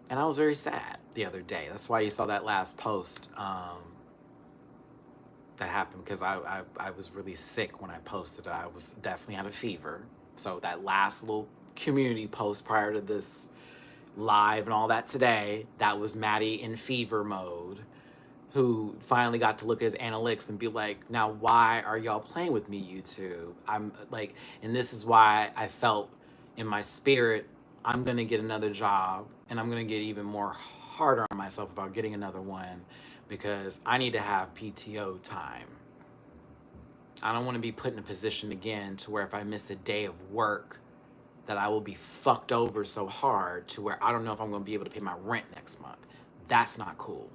And I was very sad the other day. That's why you saw that last post that happened, because I was really sick when I posted it. I was definitely had a fever. So that last little community post prior to this live and all that today, that was Maddie in fever mode, who finally got to look at his analytics and be like, now why are y'all playing with me, YouTube? I'm like, and this is why I felt in my spirit, I'm gonna get another job and I'm gonna get even more harder on myself about getting another one, because I need to have PTO time. I don't want to be put in a position again to where if I miss a day of work, that I will be fucked over so hard to where I don't know if I'm going to be able to pay my rent next month. That's not cool.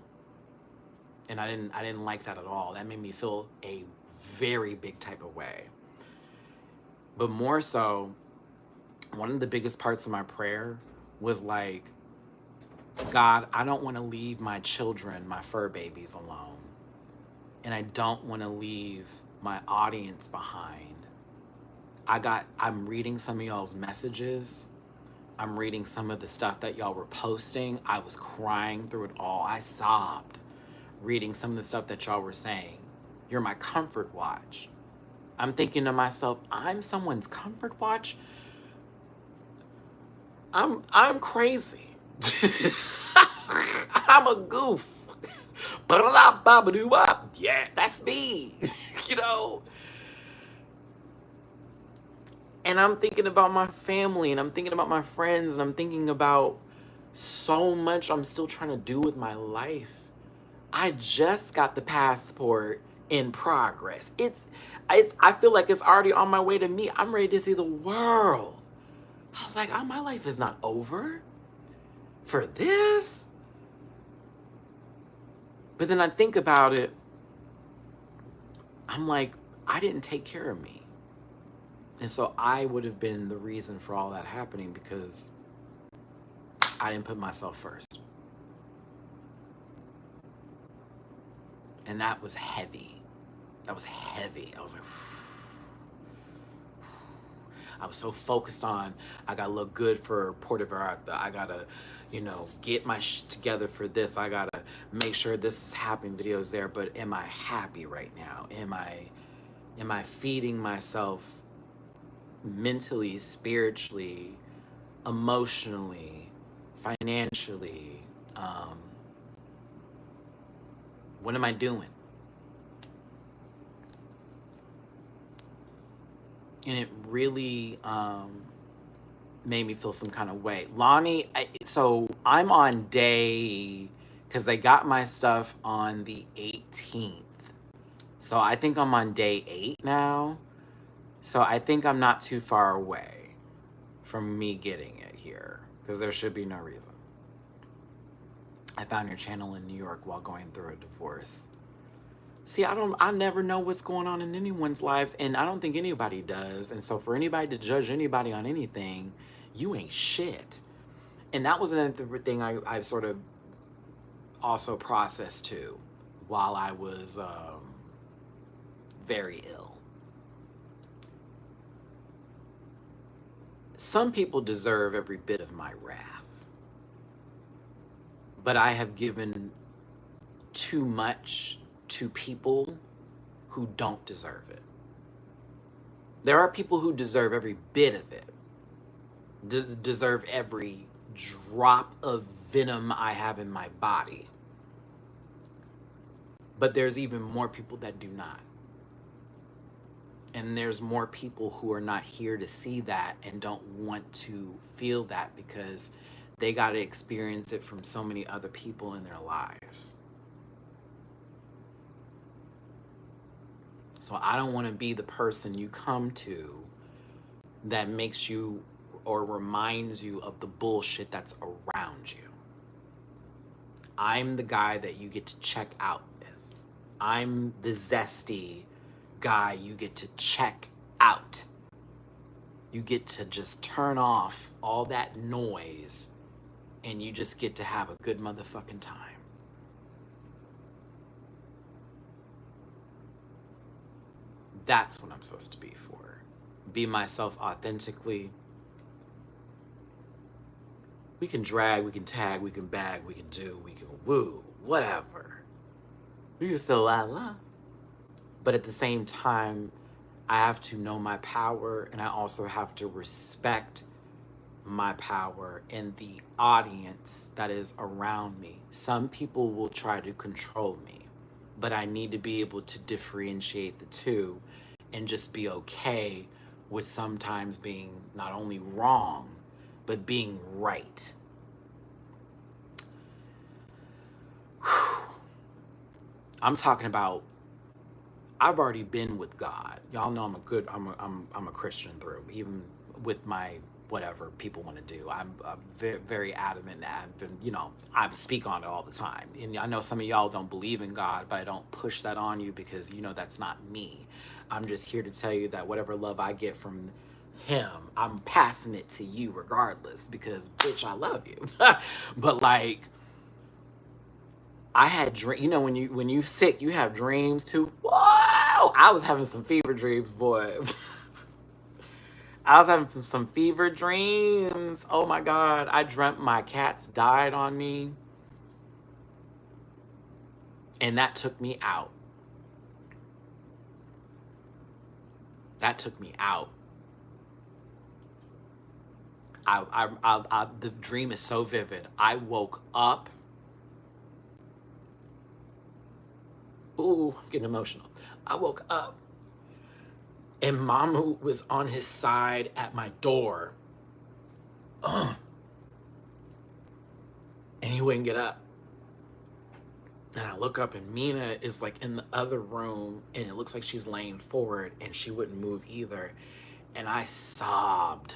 And I didn't like that at all. That made me feel a very big type of way. But more so, one of the biggest parts of my prayer was like, God, I don't want to leave my children, my fur babies, alone. And I don't want to leave my audience behind. I'm reading some of y'all's messages. I'm reading some of the stuff that y'all were posting. I was crying through it all. I sobbed reading some of the stuff that y'all were saying. You're my comfort watch. I'm thinking to myself, I'm someone's comfort watch? I'm crazy. I'm a goof. Yeah, that's me. You know? And I'm thinking about my family, and I'm thinking about my friends, and I'm thinking about so much I'm still trying to do with my life. I just got the passport in progress. I feel like it's already on my way to me. I'm ready to see the world. I was like, oh, my life is not over for this. But then I think about it, I'm like, I didn't take care of me. And so I would have been the reason for all that happening, because I didn't put myself first. And that was heavy. That was heavy. I was like, I was so focused on, I gotta look good for Puerto Vallarta. I gotta, get my shit together for this. I gotta make sure this is happening, videos there. But am I happy right now? Am I feeding myself mentally, spiritually, emotionally, financially? What am I doing? And it really made me feel some kind of way. Lonnie, so I'm on day, because they got my stuff on the 18th. So I think I'm on day 8 now. So I think I'm not too far away from me getting it here, because there should be no reason. I found your channel in New York while going through a divorce. See, I never know what's going on in anyone's lives, and I don't think anybody does. And so for anybody to judge anybody on anything, you ain't shit. And that was another thing I sort of also processed too while I was very ill. Some people deserve every bit of my wrath, but I have given too much to people who don't deserve it. There are people who deserve every bit of it, deserve every drop of venom I have in my body. But there's even more people that do not. And there's more people who are not here to see that and don't want to feel that because they got to experience it from so many other people in their lives. So I don't want to be the person you come to that makes you or reminds you of the bullshit that's around you. I'm the guy that you get to check out with. I'm the zesty guy you get to check out. You get to just turn off all that noise and you just get to have a good motherfucking time. That's what I'm supposed to be for. Be myself authentically. We can drag, we can tag, we can bag, we can do, we can woo, whatever. We can still la. But at the same time, I have to know my power and I also have to respect my power and the audience that is around me. Some people will try to control me, but I need to be able to differentiate the two and just be okay with sometimes being not only wrong, but being right. Whew. I'm talking about I've already been with God. Y'all know I'm a Christian through, even with my whatever people want to do. I'm very, very adamant that I've been, I speak on it all the time. And I know some of y'all don't believe in God, but I don't push that on you because that's not me. I'm just here to tell you that whatever love I get from him, I'm passing it to you regardless because bitch, I love you. But like I had dream. When you sick, you have dreams too. Whoa! I was having some fever dreams, boy. I was having some fever dreams. Oh my God! I dreamt my cats died on me, and that took me out. That took me out. The dream is so vivid. I woke up. Ooh, I'm getting emotional. I woke up and Mamu was on his side at my door. And he wouldn't get up. And I look up and Mina is like in the other room and it looks like she's laying forward and she wouldn't move either. And I sobbed.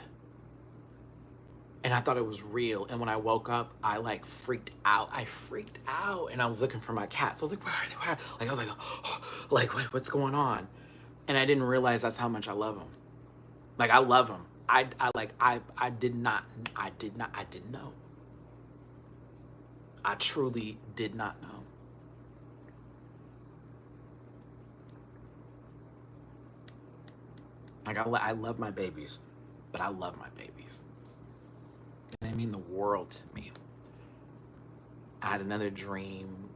And I thought it was real. And when I woke up, I like freaked out. I freaked out and I was looking for my cats. I was like, where are they? Where are they? Like, I was like, oh, like, what's going on? And I didn't realize that's how much I love them. Like, I love them. I didn't know. I truly did not know. Like, I love my babies, but I love my babies. They mean the world to me. I had another dream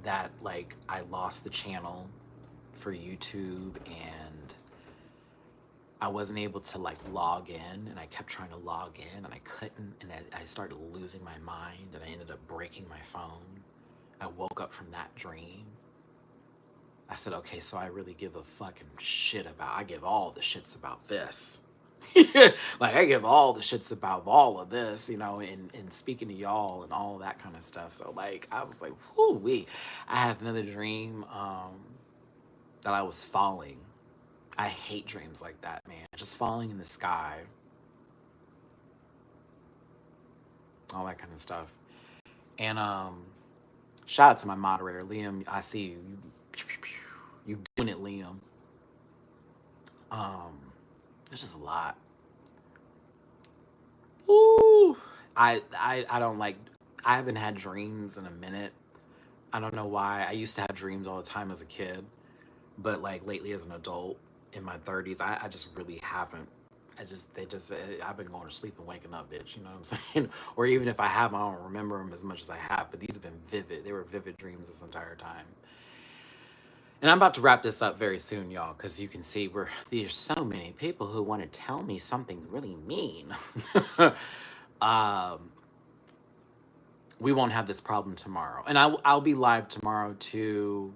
that, like, I lost the channel for YouTube and I wasn't able to, like, log in, and I kept trying to log in and I couldn't, and I started losing my mind and I ended up breaking my phone. I woke up from that dream. I said, okay, so I really give a fucking shit I give all the shits about this. Like, I give all the shits about all of this, and speaking to y'all and all that kind of stuff. So, like, I was like, whoo-wee. I had another dream that I was falling. I hate dreams like that, man. Just falling in the sky. All that kind of stuff. And shout out to my moderator, Liam. I see you. You doing it, Liam. There's just a lot. Ooh. I don't like, I haven't had dreams in a minute. I don't know why. I used to have dreams all the time as a kid, but like lately as an adult in my 30s, I just really haven't. I've been going to sleep and waking up, bitch. You know what I'm saying? Or even if I have them, I don't remember them as much as I have, but these have been vivid. They were vivid dreams this entire time. And I'm about to wrap this up very soon, y'all, because you can see there's so many people who want to tell me something really mean. we won't have this problem tomorrow. And I'll be live tomorrow too.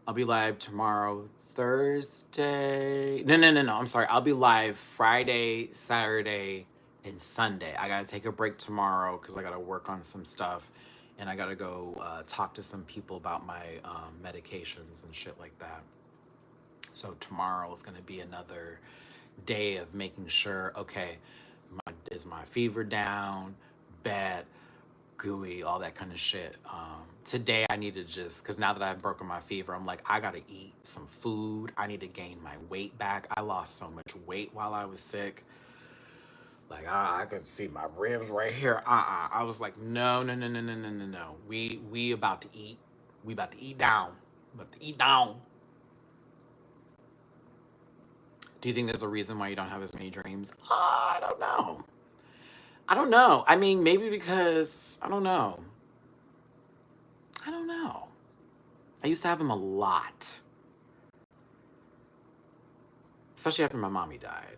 I'll be live tomorrow, Thursday. No. I'm sorry. I'll be live Friday, Saturday, and Sunday. I gotta take a break tomorrow because I gotta work on some stuff, and I gotta go talk to some people about my medications and shit like that. So tomorrow is gonna be another day of making sure. Okay, is my fever down? Bad, gooey, all that kind of shit. Today I need to just, because now that I've broken my fever, I'm like, I gotta eat some food. I need to gain my weight back. I lost so much weight while I was sick. Like, I could see my ribs right here. I was like, no. We about to eat. We about to eat down. About to eat down. Do you think there's a reason why you don't have as many dreams? I don't know. I don't know. I mean, maybe because, I don't know. I don't know. I used to have them a lot. Especially after my mommy died.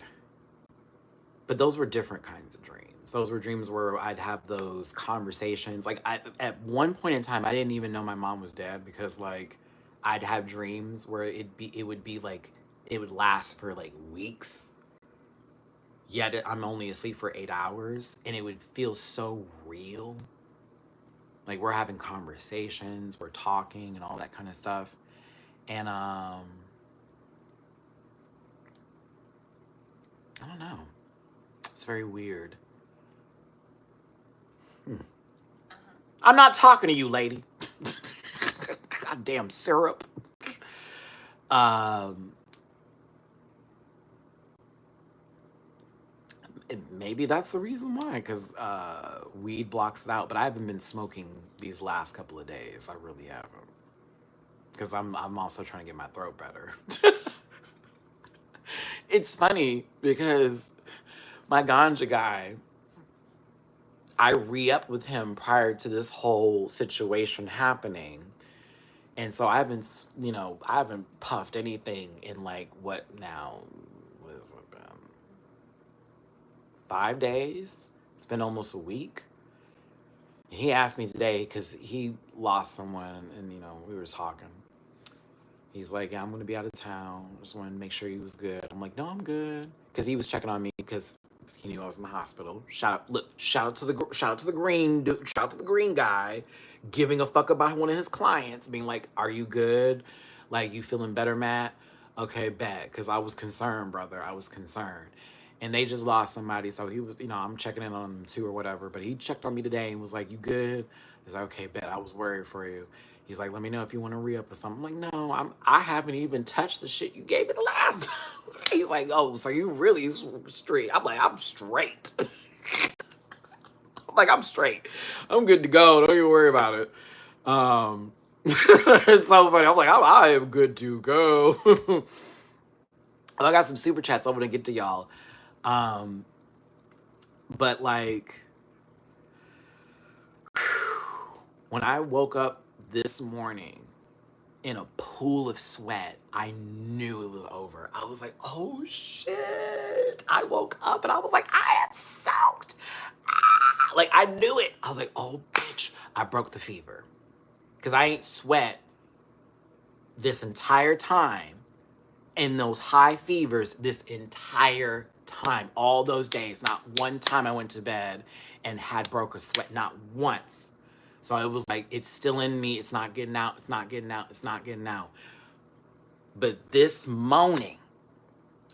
But those were different kinds of dreams. Those were dreams where I'd have those conversations. Like, at one point in time, I didn't even know my mom was dead because, like, I'd have dreams where it would be like, it would last for like weeks. Yet I'm only asleep for 8 hours, and it would feel so real. Like, we're having conversations, we're talking, and all that kind of stuff. And I don't know. It's very weird. I'm not talking to you, lady. Goddamn syrup. Maybe that's the reason why, because weed blocks it out. But I haven't been smoking these last couple of days. I really haven't. Because I'm also trying to get my throat better. It's funny because my ganja guy, I re-upped with him prior to this whole situation happening. And so I haven't, I haven't puffed anything in like what now? What has it been? 5 days? It's been almost a week. He asked me today because he lost someone and, we were talking. He's like, yeah, I'm going to be out of town. Just wanted to make sure he was good. I'm like, no, I'm good. Because he was checking on me because he knew I was in the hospital. Shout out to the green dude, shout out to the green guy, giving a fuck about one of his clients, being like, are you good? Like, you feeling better, Matt? Okay, bet. Because I was concerned, brother. I was concerned. And they just lost somebody. So he was, I'm checking in on them too or whatever. But he checked on me today and was like, you good? He's like, okay, bet. I was worried for you. He's like, let me know if you want to re-up or something. I'm like, no, I haven't even touched the shit you gave me the last time. He's like, oh, so you really straight. I'm like, I'm straight. I'm like, I'm straight. I'm good to go. Don't even worry about it. It's so funny. I'm like, I am good to go. I got some super chats I'm going to get to y'all. But like, when I woke up this morning in a pool of sweat, I knew it was over. I was like, oh shit. I woke up and I was like, I am soaked. Like, I knew it. I was like, oh bitch, I broke the fever. Because I ain't sweat this entire time in those high fevers this entire time. All those days. Not one time I went to bed and had broke a sweat. Not once. So it was like, it's still in me. It's not getting out. It's not getting out. It's not getting out. But this morning,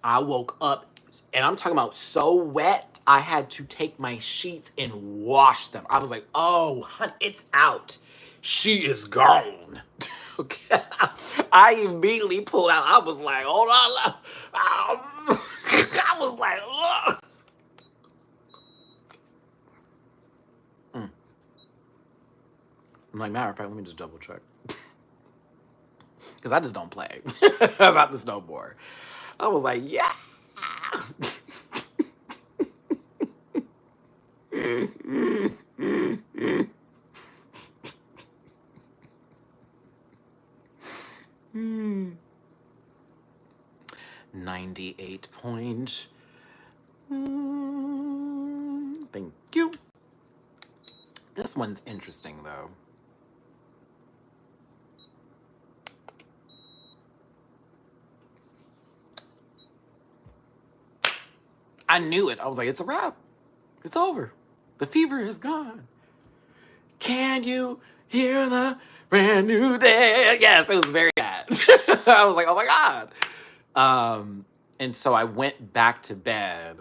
I woke up, and I'm talking about so wet, I had to take my sheets and wash them. I was like, oh, honey, it's out. She is gone. Okay. I immediately pulled out. I was like, hold on. I was like, ugh. I'm like, matter of fact, let me just double check. Because I just don't play about the snowboard. I was like, yeah. 98 point. Thank you. This one's interesting though. I knew it. I was like, it's a wrap. It's over. The fever is gone. Can you hear the brand new day? Yes, it was very bad. I was like, oh my God. And so I went back to bed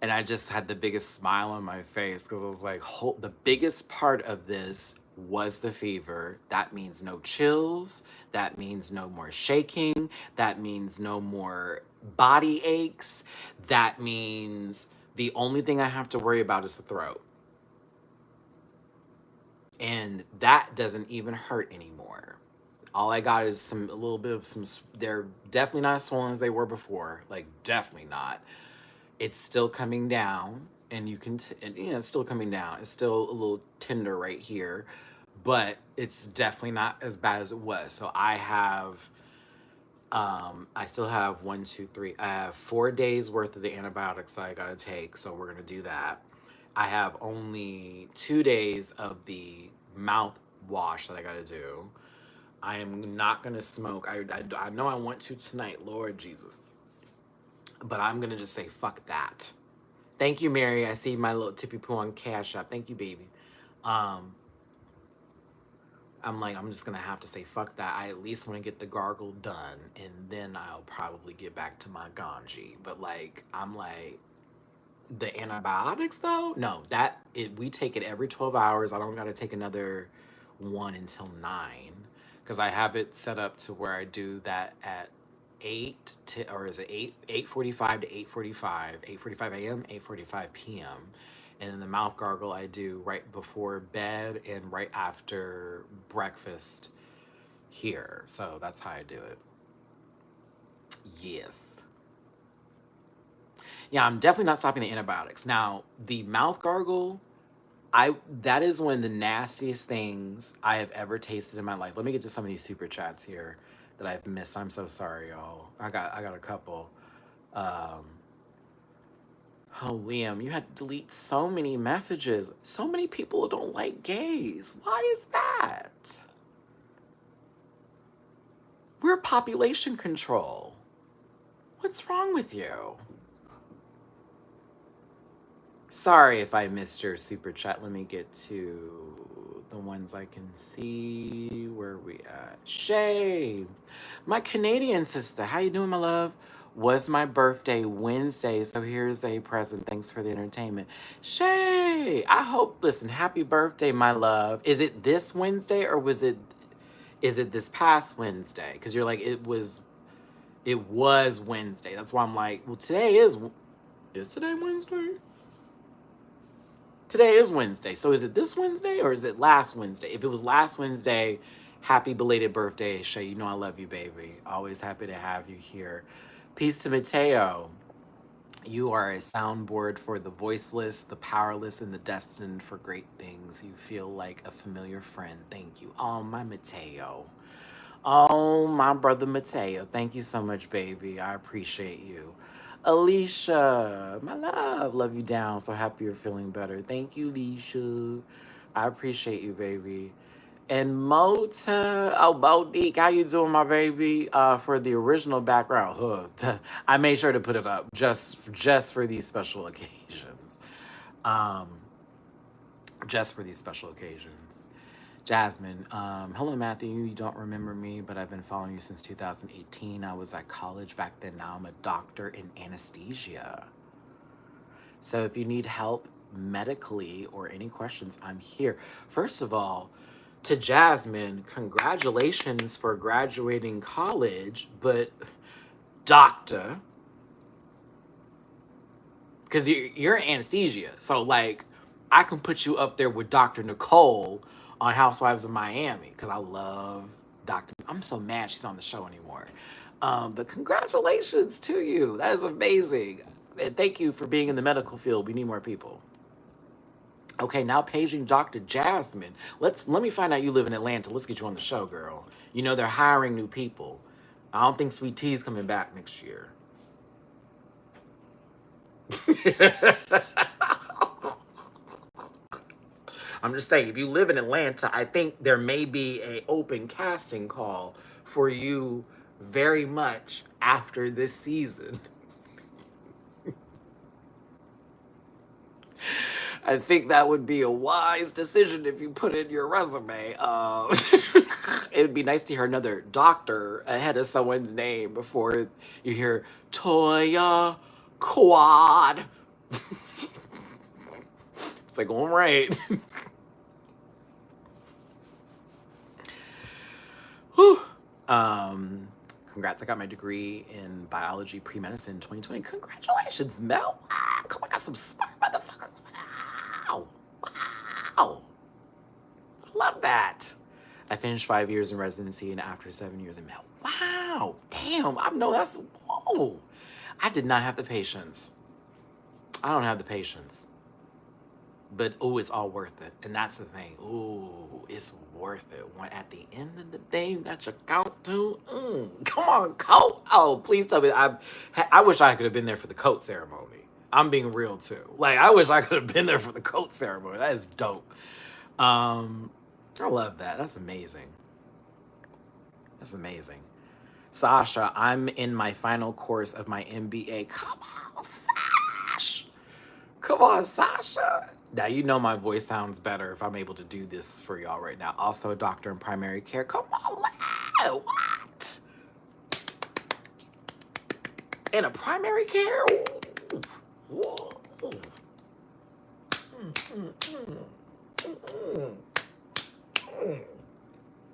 and I just had the biggest smile on my face because I was like, the biggest part of this was the fever. That means no chills. That means no more shaking. That means no more body aches. That means the only thing I have to worry about is the throat. And that doesn't even hurt anymore. All I got is a little bit of some, they're definitely not as swollen as they were before. Like, definitely not. It's still coming down, and you can, it's still coming down. It's still a little tender right here, but it's definitely not as bad as it was. So I still have 1, 2, 3. I have 4 days worth of the antibiotics that I gotta take. So we're gonna do that. I have only 2 days of the mouthwash that I gotta do. I am not gonna smoke. I know I want to tonight, Lord Jesus. But I'm gonna just say fuck that. Thank you, Mary. I see my little tippy poo on Cash App. Thank you, baby. Um, I'm like, I'm just gonna have to say fuck that. I at least want to get the gargle done, and then I'll probably get back to my ganji. But like, I'm like, the antibiotics though, no, we take it every 12 hours. I don't gotta take another one until 9 because I have it set up to where I do that at 8 to, or is it 8:45 to 8:45 a.m., 8:45 p.m. And then the mouth gargle I do right before bed and right after breakfast here. So that's how I do it. Yes. Yeah, I'm definitely not stopping the antibiotics. Now, the mouth gargle, that is one of the nastiest things I have ever tasted in my life. Let me get to some of these super chats here that I've missed. I'm so sorry, y'all. I got a couple. Um, oh, Liam, you had to delete so many messages. So many people don't like gays. Why is that? We're population control. What's wrong with you? Sorry if I missed your super chat. Let me get to the ones I can see. Where are we at? Shay, my Canadian sister. How you doing, my love? Was my birthday Wednesday, so here's a present. Thanks for the entertainment. Shay, I hope, listen, happy birthday, my love. Is it this Wednesday or is it this past Wednesday? Because you're like, it was Wednesday. That's why I'm like, well, is today Wednesday? Today is Wednesday. So is it this Wednesday or is it last Wednesday? If it was last Wednesday, happy belated birthday, Shay. You know I love you, baby. Always happy to have you here. Peace to Mateo. You are a soundboard for the voiceless, the powerless, and the destined for great things. You feel like a familiar friend. Thank you. Oh, my Mateo. Oh, my brother Mateo. Thank you so much, baby. I appreciate you. Alicia, my love you down. So happy you're feeling better. Thank you, Alicia. I appreciate you, baby. And Mota, oh, Monique, how you doing, my baby? For the original background, I made sure to put it up just for these special occasions. Um, just for these special occasions. Jasmine, hello, Matthew. You don't remember me, but I've been following you since 2018. I was at college back then. Now I'm a doctor in anesthesia. So if you need help medically or any questions, I'm here. First of all, to Jasmine, congratulations for graduating college, but doctor, because you're in anesthesia. So, like, I can put you up there with Dr. Nicole on Housewives of Miami because I love Dr. I'm so mad she's on the show anymore. But congratulations to you. That is amazing. And thank you for being in the medical field. We need more people. Okay, now paging Dr. Jasmine. Let me find out you live in Atlanta. Let's get you on the show, girl. You know they're hiring new people. I don't think Sweet Tea's coming back next year. I'm just saying, if you live in Atlanta, I think there may be a open casting call for you very much after this season. I think that would be a wise decision if you put in your resume. It would be nice to hear another doctor ahead of someone's name before you hear Toya Quad. It's like, all right. Whew. Congrats, I got my degree in biology pre-medicine in 2020. Congratulations, Mel. Wow, come on, I got some smart motherfuckers. Wow. Wow. I love that. I finished 5 years in residency and after 7 years in Mel. Wow. Damn, I know that's, whoa. I did not have the patience. I don't have the patience. But, oh, it's all worth it. And that's the thing. Ooh, it's worth it. When at the end of the day, you got your count too. Come on, coat. Oh, please tell me. I wish I could have been there for the coat ceremony. I'm being real, too. Like, I wish I could have been there for the coat ceremony. That is dope. I love that. That's amazing. That's amazing. Sasha, I'm in my final course of my MBA. Come on, Sash. Come on, Sasha. Now, you know my voice sounds better if I'm able to do this for y'all right now. Also, a doctor in primary care. Come on, what? In a primary care? Ooh. Whoa.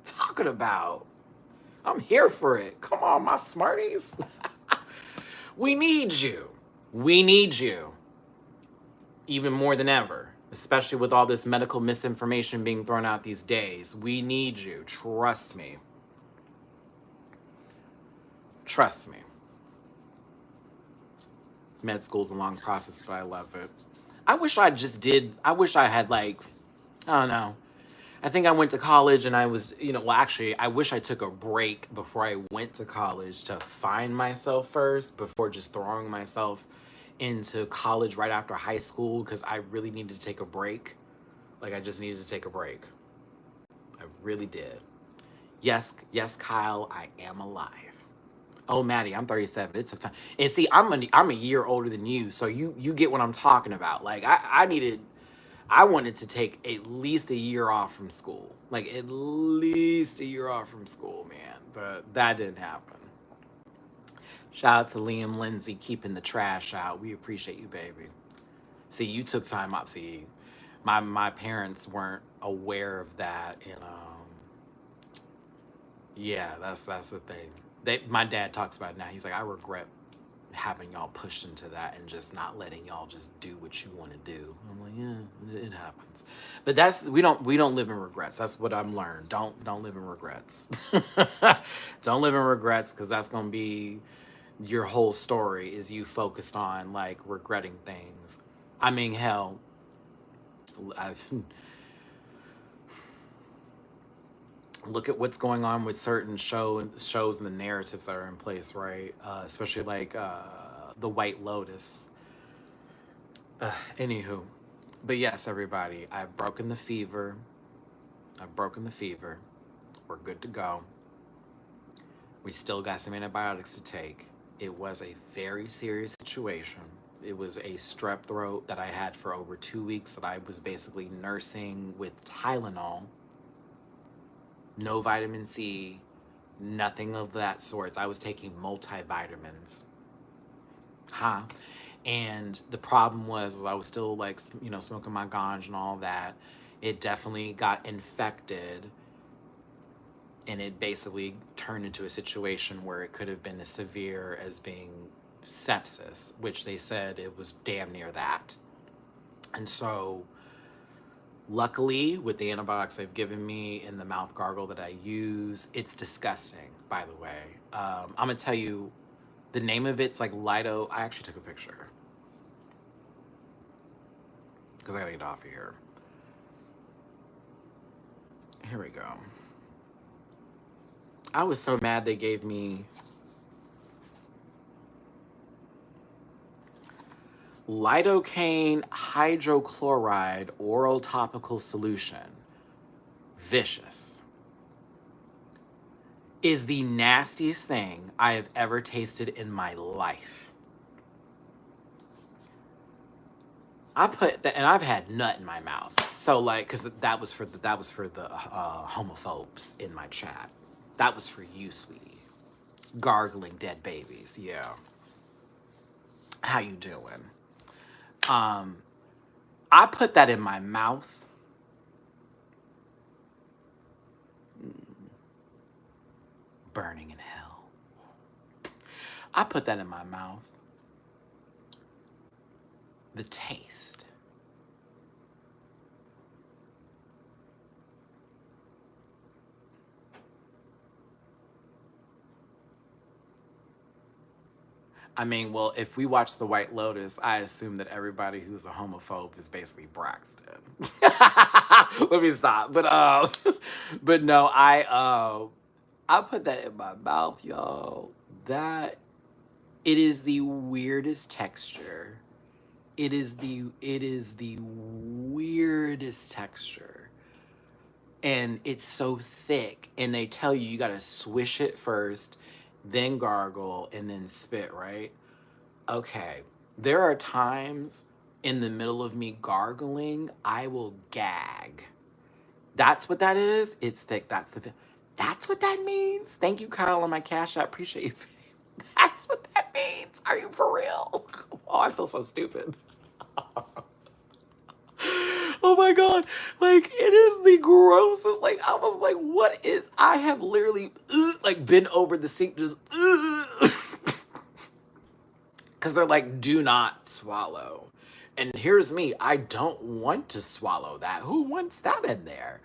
Talking about. I'm here for it. Come on, my smarties. We need you. We need you. Even more than ever, especially with all this medical misinformation being thrown out these days. We need you. Trust me. Trust me. Med school's a long process, but I love it. I wish I had I don't know. I think I went to college and I was, well, actually, I wish I took a break before I went to college to find myself first before just throwing myself into college right after high school, because I really needed to take a break. Like, I just needed to take a break. I really did. Yes, Kyle, I am alive. Oh, Maddie, I'm 37. It took time. And see, I'm a year older than you, so you get what I'm talking about. Like, I wanted to take at least a year off from school. Like, at least a year off from school, man. But that didn't happen. Shout out to Liam Lindsay keeping the trash out. We appreciate you, baby. See, you took time off. See, my parents weren't aware of that, and yeah, that's the thing. My dad talks about it now. He's like, I regret having y'all pushed into that and just not letting y'all just do what you want to do. I'm like, yeah, it happens. But we don't live in regrets. That's what I'm learned. Don't live in regrets. Don't live in regrets, because that's gonna be your whole story, is you focused on like regretting things. I mean, hell, look at what's going on with certain shows and the narratives that are in place, right? Especially like the White Lotus. Anywho, but yes, everybody, I've broken the fever. We're good to go. We still got some antibiotics to take. It was a very serious situation. It was a strep throat that I had for over 2 weeks that I was basically nursing with Tylenol. No vitamin C, nothing of that sorts. I was taking multivitamins. And the problem was I was still like, smoking my ganj and all that. It definitely got infected, and it basically turned into a situation where it could have been as severe as being sepsis, which they said it was damn near that. And so luckily, with the antibiotics they've given me and the mouth gargle that I use, it's disgusting, by the way. I'm going to tell you, the name of it's like Lido. I actually took a picture, because I got to get off of here. Here we go. I was so mad they gave me Lidocaine hydrochloride oral topical solution, vicious, is the nastiest thing I have ever tasted in my life. I put that, and I've had nut in my mouth. So like, because that was for the homophobes in my chat. That was for you, sweetie. Gargling dead babies. Yeah. How you doing? I put that in my mouth. Burning in hell. I put that in my mouth. The taste. I mean, well, if we watch The White Lotus, I assume that everybody who's a homophobe is basically Braxton. Let me stop. But no, I put that in my mouth, y'all. That it is the weirdest texture. It is the weirdest texture. And it's so thick, and they tell you gotta swish it first, then gargle, and then spit, right? Okay. There are times in the middle of me gargling, I will gag. That's what that is. It's thick. That's what that means. Thank you, Kyle, on my Cash App. Appreciate you. That's what that means. Are you for real? Oh, I feel so stupid. Oh my God. Like, it is the grossest. Like, I was like, what is, I have literally, like, been over the sink, just, because they're like, do not swallow. And here's me, I don't want to swallow that. Who wants that in there?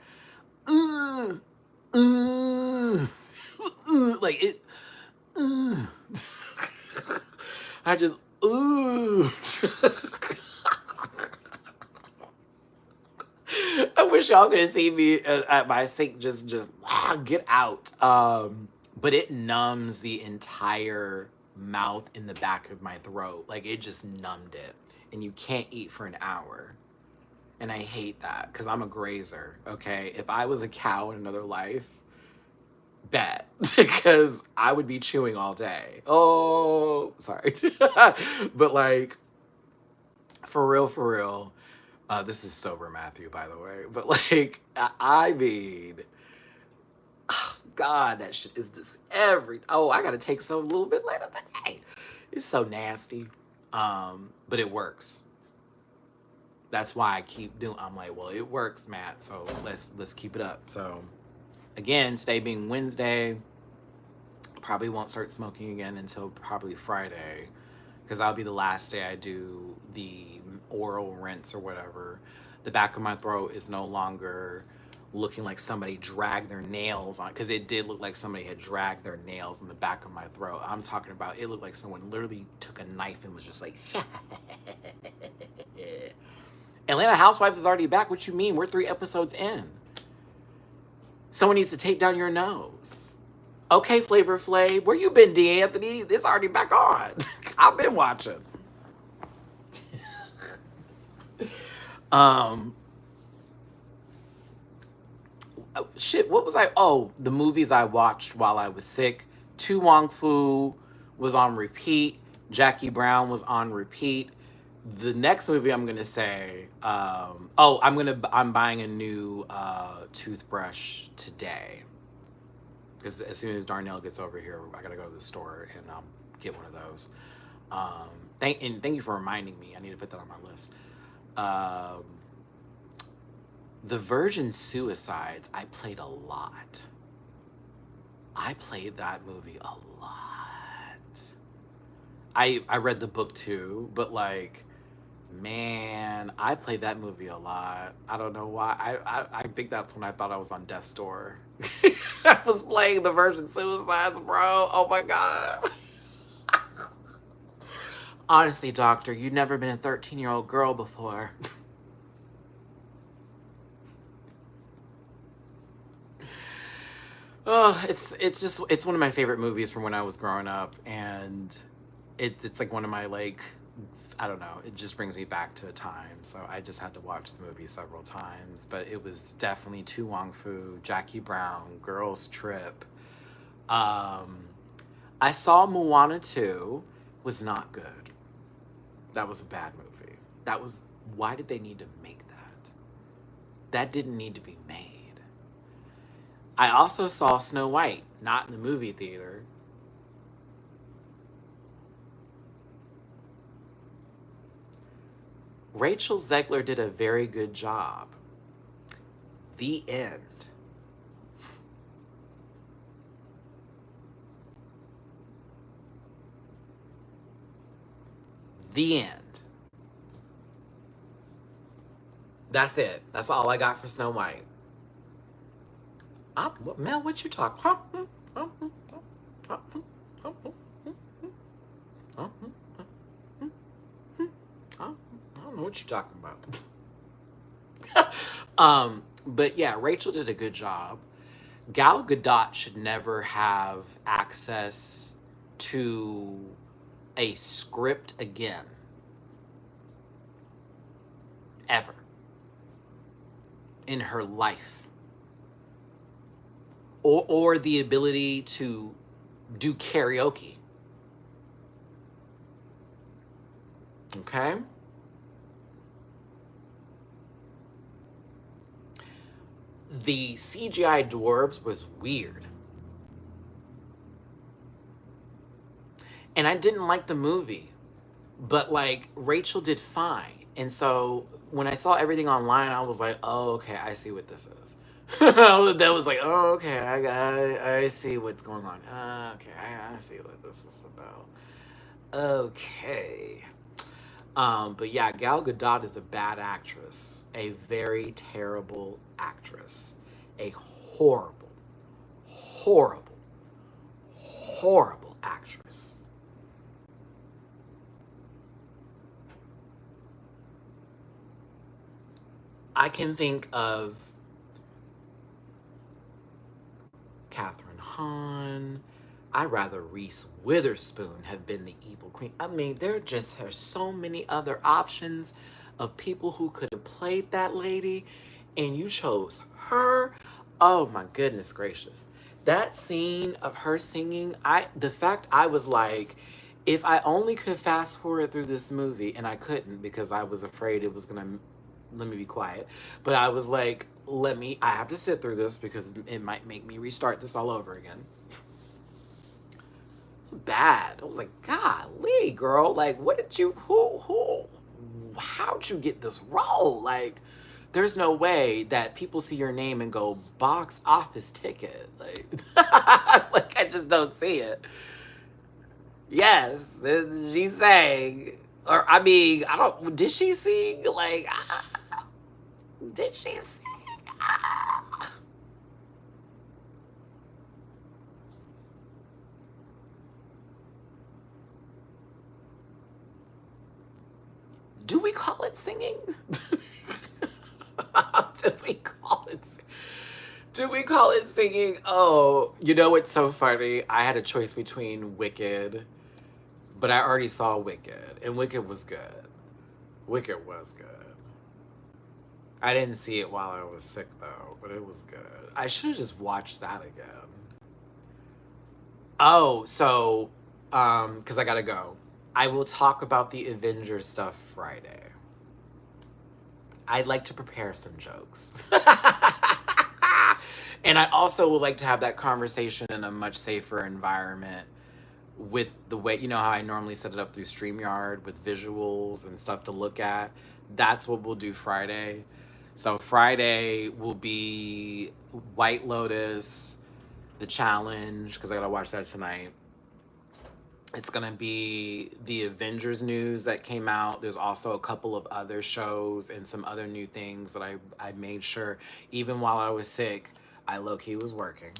Like, it, I just, I wish y'all could see me at my sink just get out. But it numbs the entire mouth in the back of my throat. Like it just numbed it. And you can't eat for an hour. And I hate that because I'm a grazer, okay? If I was a cow in another life, bet. Because I would be chewing all day. Oh, sorry. But like, for real, this is sober Matthew, by the way. But like, I mean, oh, God, that shit is just I gotta take some a little bit later today. It's so nasty. But it works. That's why I keep doing. I'm like, well, it works, Matt. So let's keep it up. So again, today being Wednesday, probably won't start smoking again until probably Friday, because that'll be the last day I do the oral rinse or whatever. The back of my throat is no longer looking like somebody dragged their nails on, because it did look like somebody had dragged their nails in the back of my throat. I'm talking about, it looked like someone literally took a knife and was just like, Atlanta Housewives is already back. What you mean? We're 3 episodes in. Someone needs to tape down your nose. Okay, Flavor Flav, where you been, D'Anthony? It's already back on. I've been watching. Shit, what was I? Oh, the movies I watched while I was sick. Tu Wong Fu was on repeat. Jackie Brown was on repeat. The next movie I'm gonna say, I'm buying a new toothbrush today, because as soon as Darnell gets over here, I gotta go to the store and get one of those. Thank you for reminding me. I need to put that on my list. The Virgin Suicides, I played a lot. I played that movie a lot. I read the book too, but like, man, I played that movie a lot. I don't know why. I think that's when I thought I was on death's door. I was playing the Virgin Suicides, bro. Oh my God. Honestly, doctor, you've never been a 13-year-old girl before. Oh, it's one of my favorite movies from when I was growing up, and it's like one of my like I don't know, it just brings me back to a time. So I just had to watch the movie several times. But it was definitely Tu Wong Fu, Jackie Brown, Girls Trip. Um, I saw Moana 2, was not good. That was a bad movie. That was, why did they need to make that? That didn't need to be made. I also saw Snow White, not in the movie theater. Rachel Zegler did a very good job. The end. The end. That's it. That's all I got for Snow White. Mel, what you talk? I don't know what you're talking about. But yeah, Rachel did a good job. Gal Gadot should never have access to a script again. Ever. In her life. Or the ability to do karaoke. Okay? The CGI dwarves was weird. And I didn't like the movie, but like Rachel did fine. And so when I saw everything online, I was like, oh, okay, I see what this is. That was like, oh, okay, I see what's going on. Okay, I see what this is about. Okay. But yeah, Gal Gadot is a bad actress, a very terrible actress, a horrible, horrible, horrible actress. I can think of Catherine Hahn. I'd rather Reese Witherspoon have been the evil queen. I mean, there just are so many other options of people who could have played that lady, and you chose her. Oh my goodness gracious. That scene of her singing, the fact I was like, if I only could fast forward through this movie, and I couldn't because I was afraid it was gonna, let me be quiet, but I was like, I have to sit through this because it might make me restart this all over again. It's bad. I was like, golly, girl, like, what did you, how'd you get this role? Like, there's no way that people see your name and go, box office ticket. Like, like I just don't see it. Yes, she sang. Or, I mean, did she sing? Like, did she sing? Do we call it singing? Do we call it singing? Do we call it singing? Oh, you know what's so funny? I had a choice between Wicked, but I already saw Wicked, and Wicked was good. Wicked was good. I didn't see it while I was sick though, but it was good. I should have just watched that again. Oh, so, because I gotta go. I will talk about the Avengers stuff Friday. I'd like to prepare some jokes. And I also would like to have that conversation in a much safer environment with the way, you know how I normally set it up through StreamYard with visuals and stuff to look at. That's what we'll do Friday. So Friday will be White Lotus, the challenge, because I gotta watch that tonight. It's gonna be the Avengers news that came out. There's also a couple of other shows and some other new things that I made sure, even while I was sick, I low-key was working.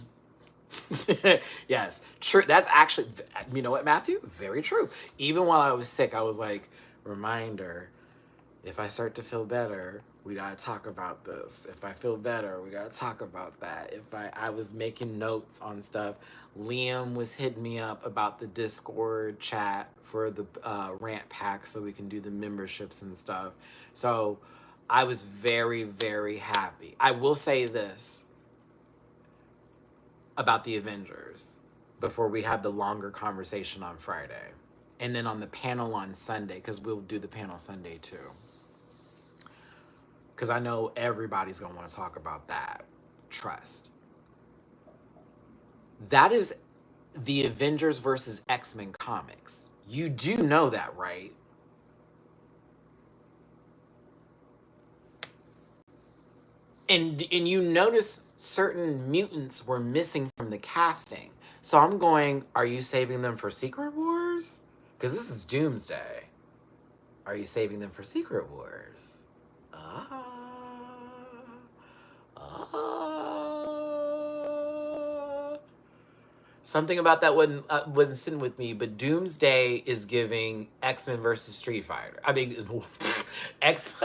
Yes, true. That's actually, you know what, Matthew? Very true. Even while I was sick, I was like, reminder, if I start to feel better, we gotta talk about this. If I feel better, we gotta talk about that. If I was making notes on stuff. Liam was hitting me up about the Discord chat for the rant pack so we can do the memberships and stuff. So I was very, very happy. I will say this about the Avengers before we have the longer conversation on Friday. And then on the panel on Sunday, because we'll do the panel Sunday too. Because I know everybody's going to want to talk about that. Trust. That is the Avengers versus X-Men comics. You do know that, right? And you notice certain mutants were missing from the casting. So I'm going, are you saving them for Secret Wars? Because this is Doomsday. Are you saving them for Secret Wars? Ah. Something about that wasn't sitting with me, but Doomsday is giving X-Men versus Street Fighter. I mean, X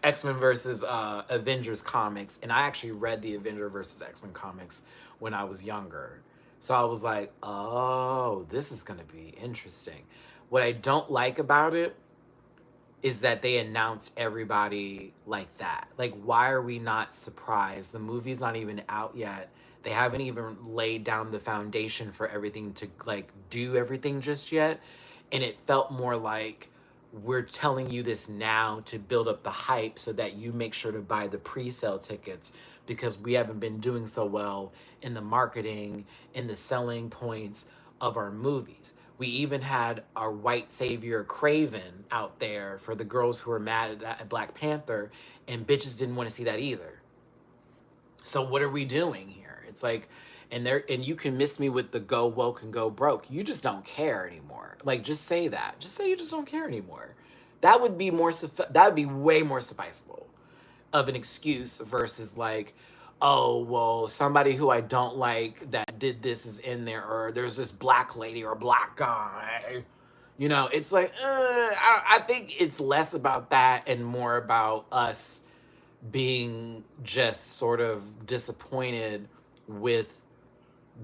X-Men versus Avengers comics, and I actually read the Avenger versus X-Men comics when I was younger. So I was like, oh, this is gonna be interesting. What I don't like about it is that they announced everybody like that. Like, why are we not surprised? The movie's not even out yet. They haven't even laid down the foundation for everything to like do everything just yet. And it felt more like we're telling you this now to build up the hype so that you make sure to buy the pre-sale tickets because we haven't been doing so well in the marketing and the selling points of our movies. We even had our white savior Craven out there for the girls who were mad at Black Panther, and bitches didn't want to see that either. So what are we doing here? It's like, and you can miss me with the go woke and go broke. You just don't care anymore. Like, just say that. Just say you just don't care anymore. That would be that would be way more sufficeable of an excuse versus like, oh, well, somebody who I don't like that did this is in there, or there's this black lady or black guy. You know, it's like, I think it's less about that and more about us being just sort of disappointed with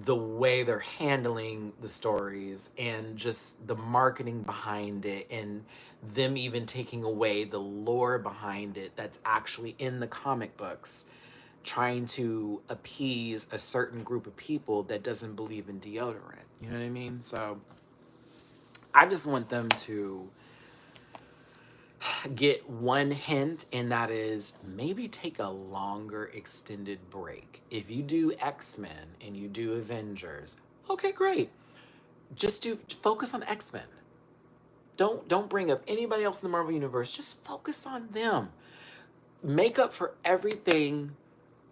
the way they're handling the stories and just the marketing behind it and them even taking away the lore behind it that's actually in the comic books, trying to appease a certain group of people that doesn't believe in deodorant. You know what I mean? So I just want them to get one hint, and that is maybe take a longer extended break. If you do X-Men and you do Avengers, okay, great. Just focus on X-Men. Don't bring up anybody else in the Marvel universe. Just focus on them. Make up for everything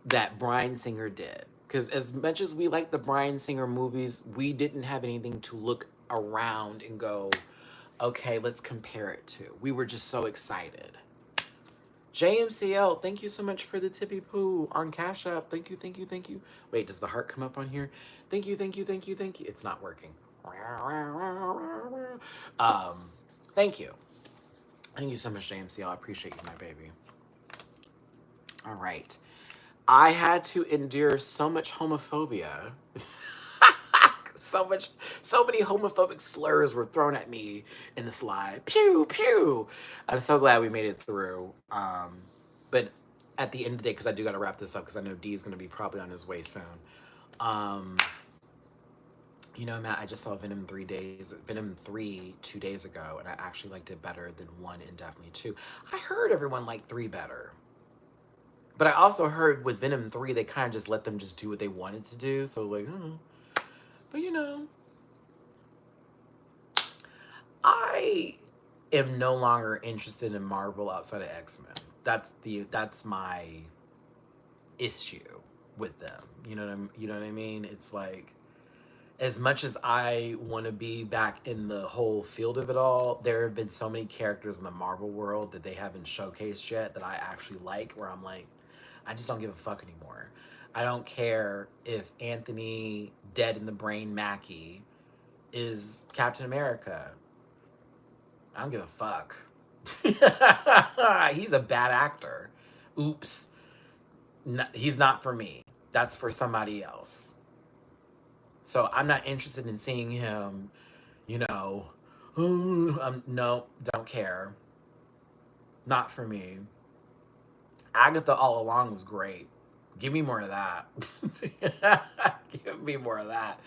that Bryan Singer did. Because as much as we like the Bryan Singer movies, we didn't have anything to look around and go, okay, let's compare it to. We were just so excited. JMCL, thank you so much for the tippy poo on Cash App. Thank you, thank you, thank you. Wait, does the heart come up on here? Thank you, thank you, thank you, thank you. It's not working. Thank you. Thank you so much, JMCL. I appreciate you, my baby. All right. I had to endure so much homophobia. So many homophobic slurs were thrown at me in this live. Pew, pew. I'm so glad we made it through. But at the end of the day, because I do got to wrap this up, because I know D is going to be probably on his way soon. You know, Matt, I just saw Venom 3 2 days ago, and I actually liked it better than 1 and definitely 2. I heard everyone liked 3 better. But I also heard with Venom 3, they kind of just let them just do what they wanted to do. So I was like, But you know, I am no longer interested in Marvel outside of X-Men. That's my issue with them. You know what I mean? It's like, as much as I want to be back in the whole field of it all, there have been so many characters in the Marvel world that they haven't showcased yet that I actually like, where I'm like, I just don't give a fuck anymore. I don't care if Anthony Dead in the Brain Mackie is Captain America. I don't give a fuck. He's a bad actor. Oops. No, he's not for me. That's for somebody else. So I'm not interested in seeing him, you know, no, don't care. Not for me. Agatha all along was great. Give me more of that. Give me more of that.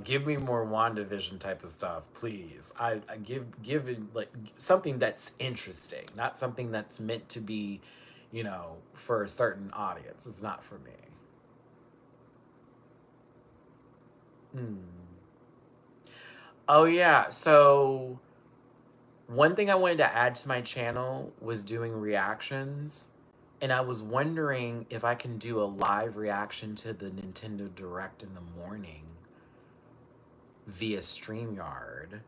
Give me more WandaVision type of stuff, please. I give it like something that's interesting, not something that's meant to be, for a certain audience. It's not for me. Hmm. Oh yeah, so one thing I wanted to add to my channel was doing reactions. And I was wondering if I can do a live reaction to the Nintendo Direct in the morning via StreamYard.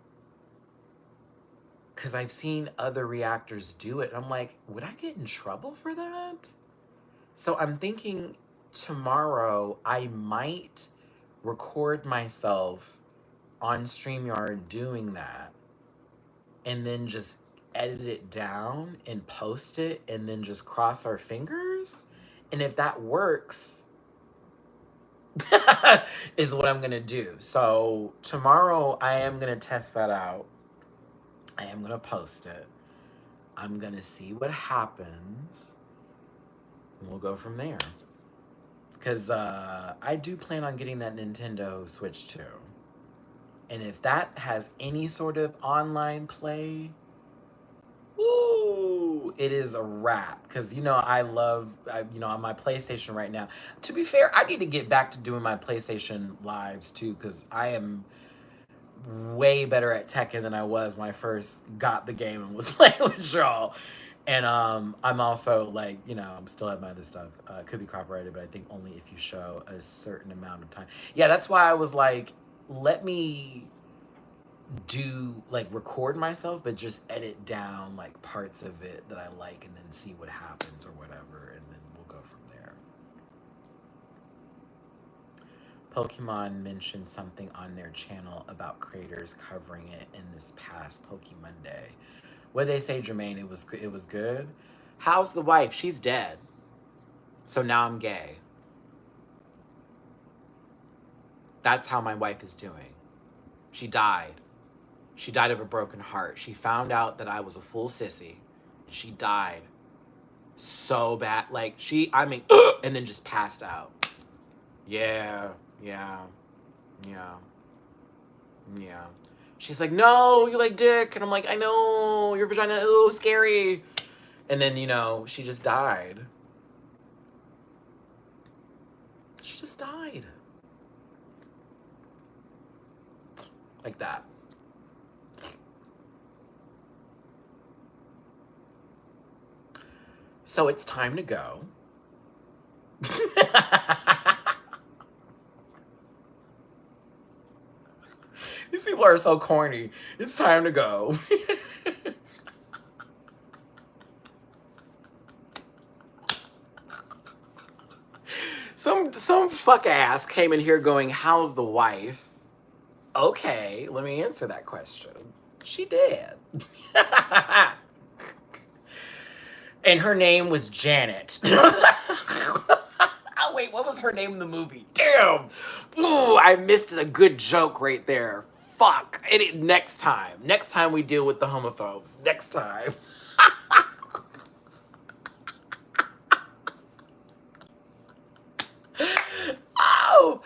Because I've seen other reactors do it. I'm like, would I get in trouble for that? So I'm thinking tomorrow I might record myself on StreamYard doing that and then just edit it down and post it and then just cross our fingers. And if that works, is what I'm gonna do. So tomorrow I am gonna test that out. I am gonna post it. I'm gonna see what happens. And we'll go from there. Because I do plan on getting that Nintendo Switch too. And if that has any sort of online play, ooh, it is a wrap. Because, on my PlayStation right now. To be fair, I need to get back to doing my PlayStation lives too. Because I am way better at Tekken than I was when I first got the game and was playing with y'all. And I'm also I'm still have my other stuff. It could be copyrighted, but I think only if you show a certain amount of time. Yeah, that's why I was like, let me do record myself, but just edit down parts of it that I like and then see what happens or whatever, and then we'll go from there. Pokemon mentioned something on their channel about creators covering it in this past Pokemonday. What did they say, Jermaine? It was good. How's the wife? She's dead. So now I'm gay. That's how my wife is doing. She died. She died of a broken heart. She found out that I was a full sissy. And she died so bad. And then just passed out. Yeah. She's like, no, you like dick. And I'm like, I know, your vagina, ooh, scary. And then, she just died. She just died. Like that. So it's time to go. These people are so corny. It's time to go. Some fuck ass came in here going, how's the wife? Okay, let me answer that question. She did. And her name was Janet. Oh, wait, what was her name in the movie? Damn. Ooh, I missed a good joke right there. Fuck. Next time we deal with the homophobes. Next time. Oh,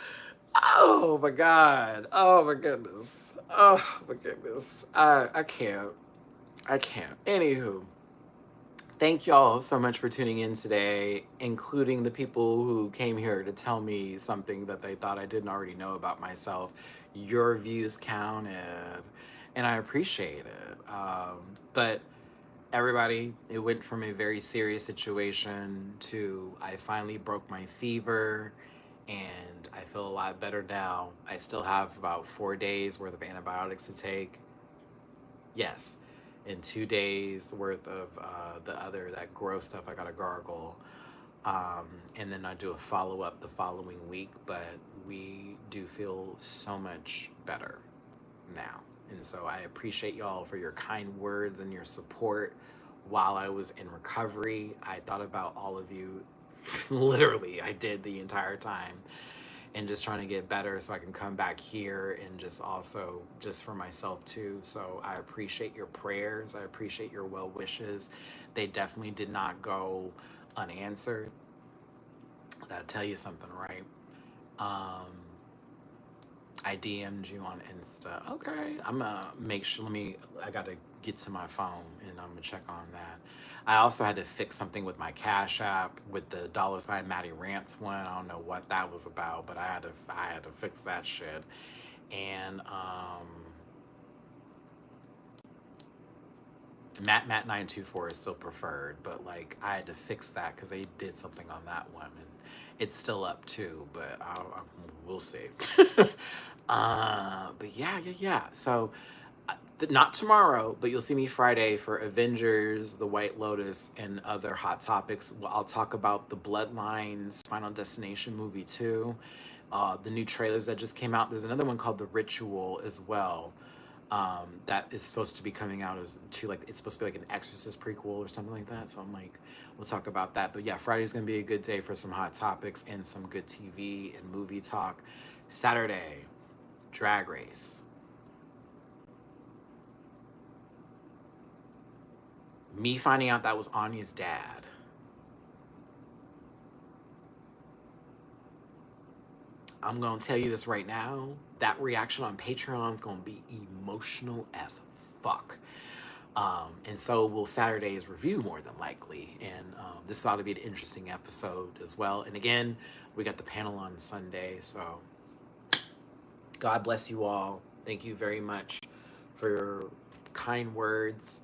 oh my God. Oh my goodness. Oh my goodness. I can't. Anywho. Thank y'all so much for tuning in today, including the people who came here to tell me something that they thought I didn't already know about myself. Your views counted, and I appreciate it. But everybody, it went from a very serious situation to I finally broke my fever, and I feel a lot better now. I still have about 4 days worth of antibiotics to take. Yes, in 2 days worth of that gross stuff I gotta gargle. And then I do a follow-up the following week, but we do feel so much better now. And so I appreciate y'all for your kind words and your support while I was in recovery. I thought about all of you. Literally, I did the entire time. And just trying to get better so I can come back here and just also just for myself too. So I appreciate your prayers. I appreciate your well wishes. They definitely did not go unanswered. That'll tell you something, right? I DM'd you on Insta. Okay, I'm gonna make sure. I gotta get to my phone and I'm gonna check on that. I also had to fix something with my Cash App with the $ Maddie Rants one. I don't know what that was about, but I had to fix that shit. And Matt924 is still preferred, but like I had to fix that because they did something on that one, and it's still up too. But we'll see. But yeah. So not tomorrow, but you'll see me Friday for Avengers, The White Lotus, and other hot topics. I'll talk about the Bloodlines Final Destination movie too. The new trailers that just came out. There's another one called The Ritual as well. That is supposed to be coming out as it's supposed to be like an Exorcist prequel or something like that. So I'm like, we'll talk about that. But yeah, Friday's gonna be a good day for some hot topics and some good TV and movie talk. Saturday, Drag Race. Me finding out that was Anya's dad. I'm gonna tell you this right now. That reaction on Patreon is gonna be emotional as fuck. And so will Saturday's review more than likely. And this ought to be an interesting episode as well. And again, we got the panel on Sunday. So God bless you all. Thank you very much for your kind words,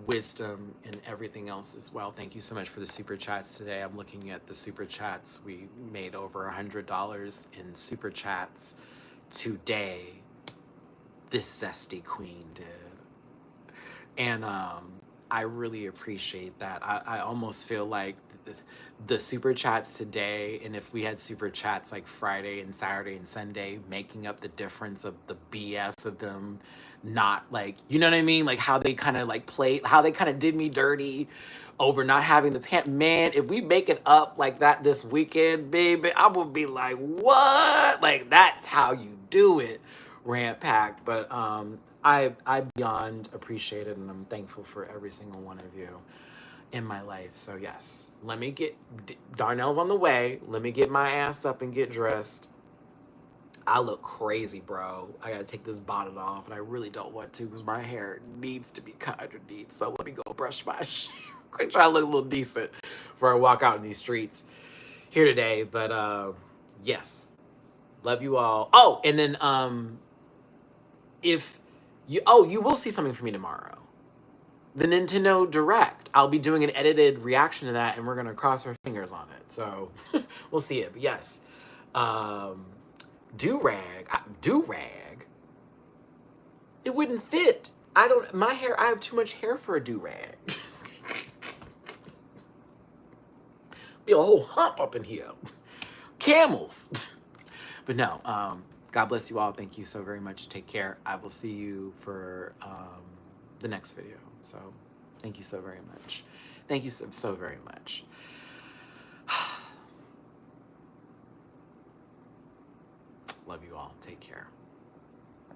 wisdom, and everything else as well. Thank you so much for the super chats today. I'm looking at the super chats. We made over $100 in super chats today. This zesty queen did. And I really appreciate that. I almost feel like the super chats today, and if we had super chats like Friday and Saturday and Sunday, making up the difference of the BS of them not like, you know what I mean? Like how they kind of like played, how they kind of did me dirty over not having the pant. Man, if we make it up like that this weekend, baby, I will be like, what? Like that's how you do it, Rant Pack. But I beyond appreciate it, and I'm thankful for every single one of you in my life. So yes, let me get, Darnell's on the way. Let me get my ass up and get dressed. I look crazy, bro. I gotta take this bonnet off, and I really don't want to because my hair needs to be cut underneath. So let me go brush my shit. Quick, try to look a little decent before I walk out in these streets here today. But yes, love you all. Oh, and then if you will see something from me tomorrow. The Nintendo Direct. I'll be doing an edited reaction to that, and we're gonna cross our fingers on it. So we'll see it. But yes, do-rag. It wouldn't fit. My hair, I have too much hair for a do-rag. Be a whole hump up in here. Camels. But no, God bless you all. Thank you so very much. Take care. I will see you for the next video. So thank you so very much. Thank you so very much. Love you all. Take care.